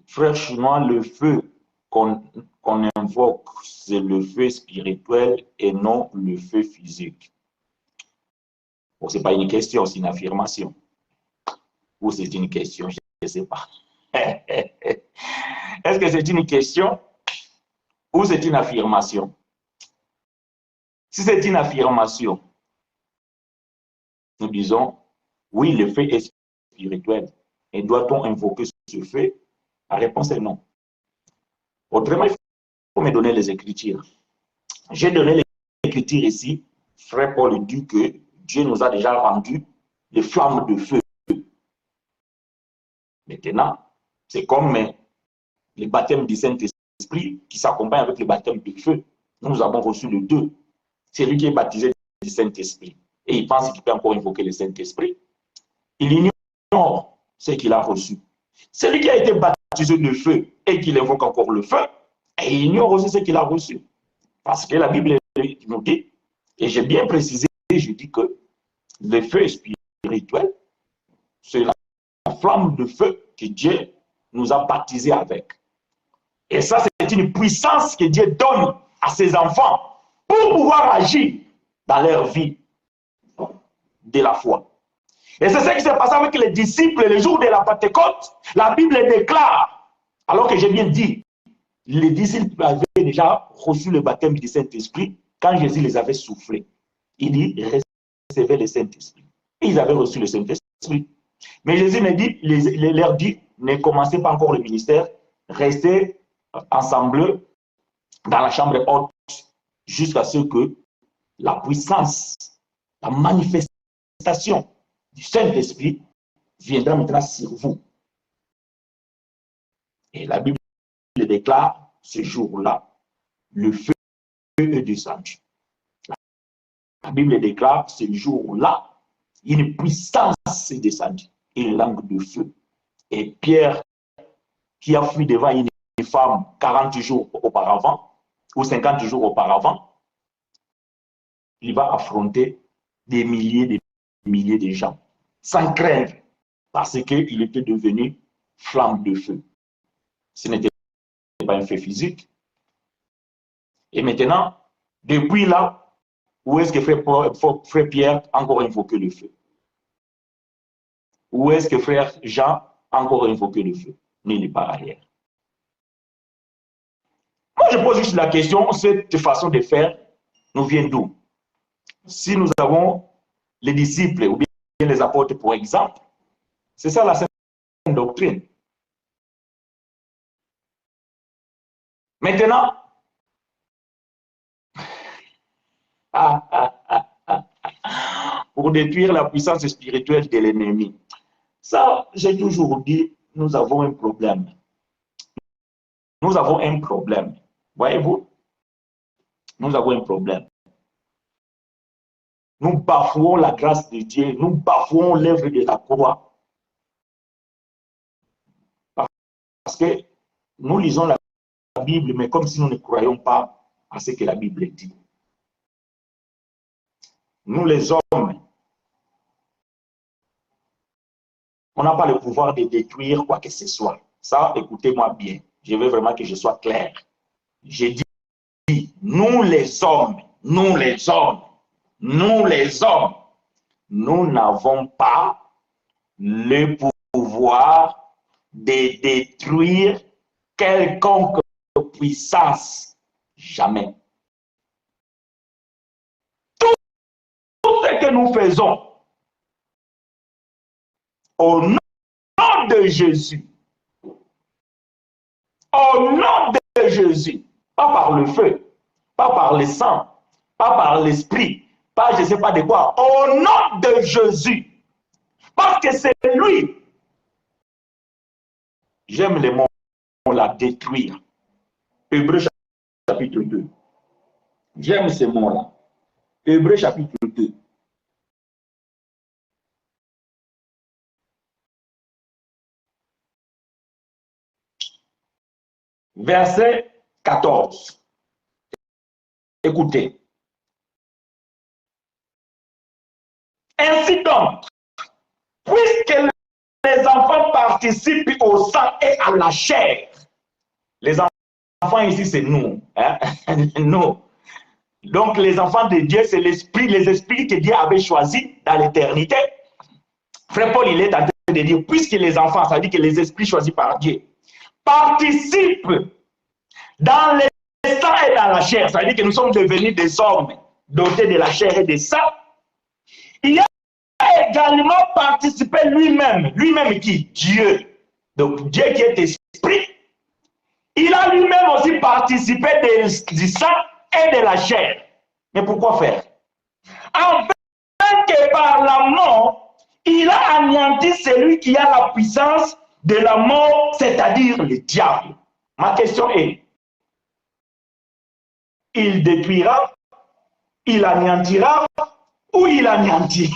[SPEAKER 1] Frère chinois, le feu qu'on invoque, c'est le feu spirituel et non le feu physique. Bon, ce n'est pas une question, c'est une affirmation. Ou c'est une question, je ne sais pas. Est-ce que c'est une question ou c'est une affirmation? Si c'est une affirmation, nous disons, oui, le feu est spirituel. Et doit-on invoquer ce feu? La réponse est non. Autrement, il faut me donner les Écritures. J'ai donné les Écritures ici. Frère Paul dit que Dieu nous a déjà rendu des flammes de feu. Maintenant, c'est comme le baptême du Saint-Esprit qui s'accompagne avec le baptême du feu. Nous avons reçu les deux. C'est lui qui est baptisé du Saint-Esprit. Et il pense qu'il peut encore invoquer le Saint-Esprit. Il ignore ce qu'il a reçu. Celui qui a été baptisé de feu et qui invoque encore le feu, et il ignore aussi ce qu'il a reçu. Parce que la Bible nous dit, et j'ai bien précisé, je dis que le feu spirituel, c'est la flamme de feu que Dieu nous a baptisés avec. Et ça, c'est une puissance que Dieu donne à ses enfants pour pouvoir agir dans leur vie de la foi. Et c'est ce qui s'est passé avec les disciples le jour de la Pentecôte. La Bible déclare, alors que j'ai bien dit, les disciples avaient déjà reçu le baptême du Saint-Esprit quand Jésus les avait soufflé. Il dit, recevez le Saint-Esprit. Et ils avaient reçu le Saint-Esprit. Mais Jésus leur dit, ne commencez pas encore le ministère, restez ensemble dans la chambre haute jusqu'à ce que la puissance, la manifestation du Saint-Esprit viendra maintenant sur vous. Et la Bible déclare ce jour-là, le feu est descendu. La Bible déclare ce jour-là, une puissance est descendue, une langue de feu. Et Pierre, qui a fui devant une femme 40 jours auparavant, ou 50 jours auparavant, il va affronter des milliers de gens, sans craindre, parce qu'il était devenu flamme de feu. Ce n'était pas un feu physique. Et maintenant, depuis là, où est-ce que frère Pierre a encore invoqué le feu? Où est-ce que frère Jean a encore invoqué le feu? Nulle part ailleurs. Moi, je pose juste la question, cette façon de faire nous vient d'où? Si nous avons les disciples ou bien les apôtres, pour exemple, c'est ça la sainte doctrine. Maintenant, pour détruire la puissance spirituelle de l'ennemi, ça, j'ai toujours dit, nous avons un problème. Nous avons un problème. Voyez-vous? Nous avons un problème. Nous bafouons la grâce de Dieu, nous bafouons l'œuvre de la croix. Parce que nous lisons la Bible, mais comme si nous ne croyons pas à ce que la Bible dit. Nous les hommes, on n'a pas le pouvoir de détruire quoi que ce soit. Ça, écoutez-moi bien. Je veux vraiment que je sois clair. J'ai dit, nous les hommes, nous n'avons pas le pouvoir de détruire quelconque puissance. Jamais. Tout ce que nous faisons au nom de Jésus, au nom de Jésus, pas par le feu, pas par le sang, pas par l'esprit, pas je ne sais pas de quoi, au nom de Jésus, parce que c'est lui. J'aime les mots, la détruire. Hébreux chapitre 2. J'aime ces mots-là. Hébreux chapitre 2. Verset 14. Écoutez. Ainsi donc, puisque les enfants participent au sang et à la chair, les enfants ici, c'est nous. Hein? Nous. Donc, les enfants de Dieu, c'est l'esprit, les esprits que Dieu avait choisis dans l'éternité. Frère Paul, il est en train de dire, puisque les enfants, ça veut dire que les esprits choisis par Dieu, participent dans le sang et dans la chair, ça veut dire que nous sommes devenus des hommes dotés de la chair et du sang. Il a également participé lui-même qui? Dieu. Donc Dieu qui est esprit, il a lui-même aussi participé du sang et de la chair. Mais pourquoi faire? Afin que par la mort, il a anéanti celui qui a la puissance de la mort, c'est-à-dire le diable. Ma question est, il détruira, il anéantira ou il anéantit?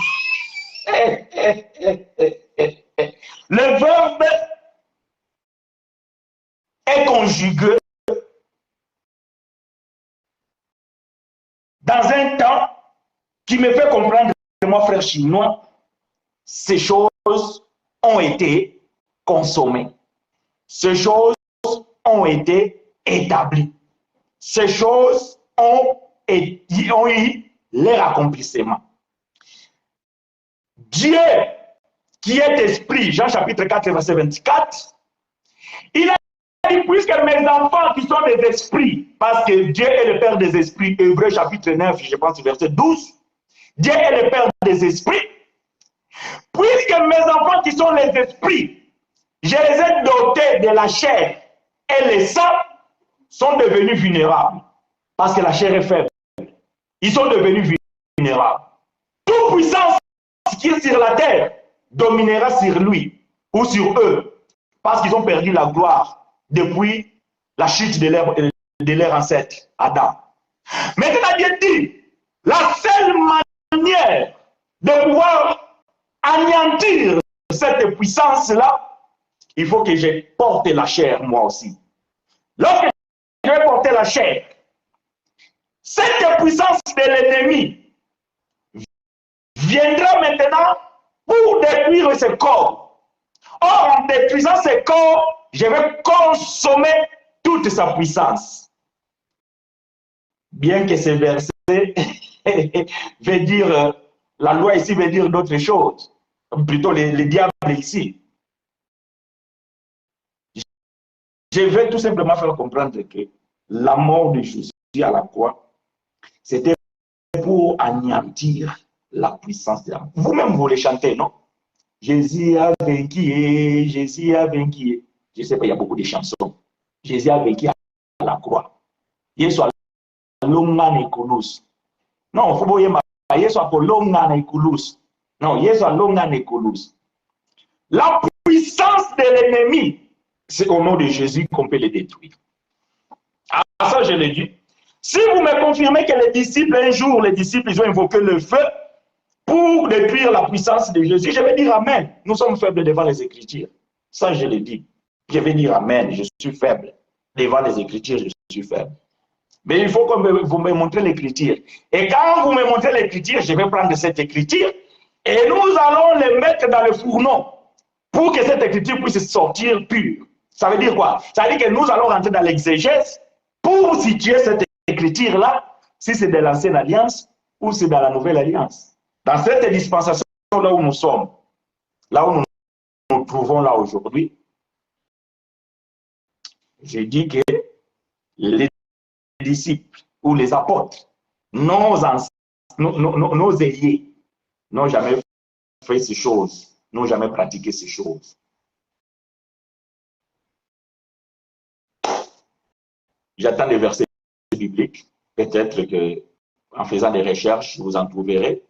[SPEAKER 1] Le verbe est conjugué dans un temps qui me fait comprendre que moi, frère chinois, ces choses ont été consommées. Ces choses ont été établies. Ces choses ont eu leur accomplissement. Dieu, qui est esprit, Jean chapitre 4, verset 24, il a dit, puisque mes enfants qui sont des esprits, parce que Dieu est le Père des esprits, Hébreux chapitre 9, je pense verset 12, Dieu est le Père des esprits, puisque mes enfants qui sont les esprits, je les ai dotés de la chair et les sang, sont devenus vulnérables, parce que la chair est faible. Ils sont devenus vulnérables. Toute puissance qui est sur la terre dominera sur lui ou sur eux, parce qu'ils ont perdu la gloire depuis la chute de leur ancêtre, Adam. Maintenant, Dieu dit, la seule manière de pouvoir anéantir cette puissance-là, il faut que je porte la chair, moi aussi. Lorsque je vais porter la chair, cette puissance de l'ennemi viendra maintenant pour détruire ce corps. Or, en détruisant ce corps, je vais consommer toute sa puissance. Bien que ce verset veut dire, la loi ici veut dire d'autres choses, plutôt les diables ici. Je vais tout simplement faire comprendre que la mort de Jésus à la croix, c'était pour anéantir la puissance de la... Vous-même, vous les chantez, non? Jésus a vaincu, Jésus a vaincu. Je sais pas, il y a beaucoup de chansons. Jésus a vaincu à la croix. Yesu a longa nekulus. Non, vous voyez, Yesu a longa nekulus. Non, Yesu a longa nekulus. La puissance de l'ennemi, c'est au nom de Jésus qu'on peut les détruire. Ah, ça, je l'ai dit. Si vous me confirmez que les disciples, un jour, les disciples, ils ont invoqué le feu pour détruire la puissance de Jésus, je vais dire Amen. Nous sommes faibles devant les Écritures. Ça, je l'ai dit. Je vais dire Amen. Je suis faible. Devant les Écritures, je suis faible. Mais il faut que vous me montrez l'Écriture. Et quand vous me montrez l'Écriture, je vais prendre cette Écriture et nous allons les mettre dans le fourneau pour que cette Écriture puisse sortir pure. Ça veut dire quoi? Ça veut dire que nous allons rentrer dans l'exégèse pour situer cette Écriture-là, si c'est de l'Ancienne Alliance ou c'est dans la Nouvelle Alliance. Dans cette dispensation-là où nous sommes, là où nous nous trouvons là aujourd'hui, je dis que les disciples ou les apôtres, nos aînés, n'ont jamais fait ces choses, n'ont jamais pratiqué ces choses. J'attends des versets bibliques, peut-être que en faisant des recherches, vous en trouverez,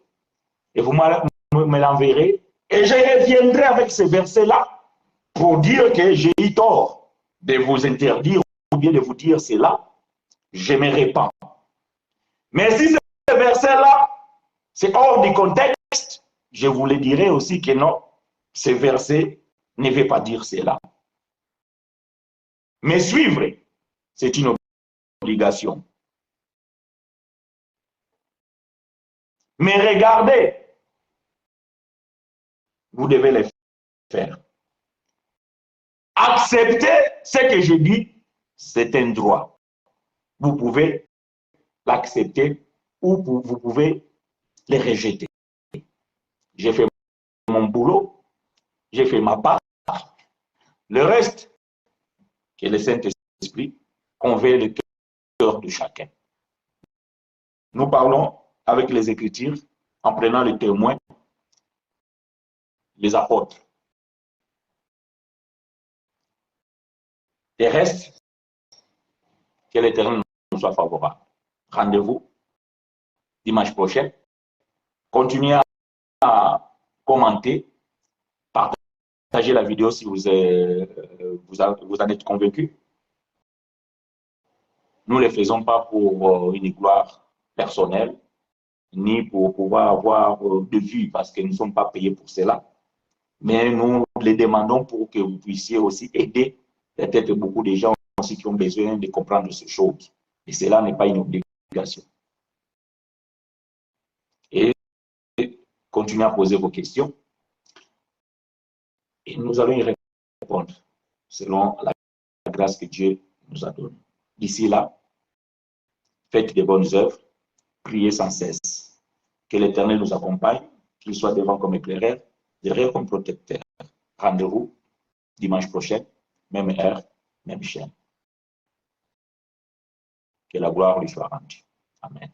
[SPEAKER 1] et vous me l'enverrez, et je reviendrai avec ces versets-là pour dire que j'ai eu tort de vous interdire ou bien de vous dire cela. Je me répands. Mais si ce verset-là, c'est hors du contexte, je vous le dirai aussi que non, ce verset ne veut pas dire cela. Mais suivre, c'est une obligation. Mais regardez, vous devez le faire. Accepter ce que je dis, c'est un droit. Vous pouvez l'accepter ou vous pouvez le rejeter. J'ai fait mon boulot, j'ai fait ma part. Le reste, que le Saint-Esprit convainc le cœur de chacun. Nous parlons avec les Écritures en prenant les témoins, les apôtres. terrestre, que l'Éternel nous soit favorable. Rendez-vous dimanche prochain. Continuez à commenter, partager la vidéo si vous en êtes convaincu. Nous ne le faisons pas pour une gloire personnelle, ni pour pouvoir avoir de vues, parce que nous ne sommes pas payés pour cela. Mais nous les demandons pour que vous puissiez aussi aider peut-être beaucoup de gens aussi qui ont besoin de comprendre ces choses. Et cela n'est pas une obligation. Et continuez à poser vos questions. Et nous allons y répondre selon la grâce que Dieu nous a donnée. D'ici là, faites de bonnes œuvres, priez sans cesse. Que l'Éternel nous accompagne, qu'il soit devant comme éclaireur, derrière comme protecteur. Rendez-vous dimanche prochain, même heure, même chaîne. Que la gloire lui soit rendue. Amen.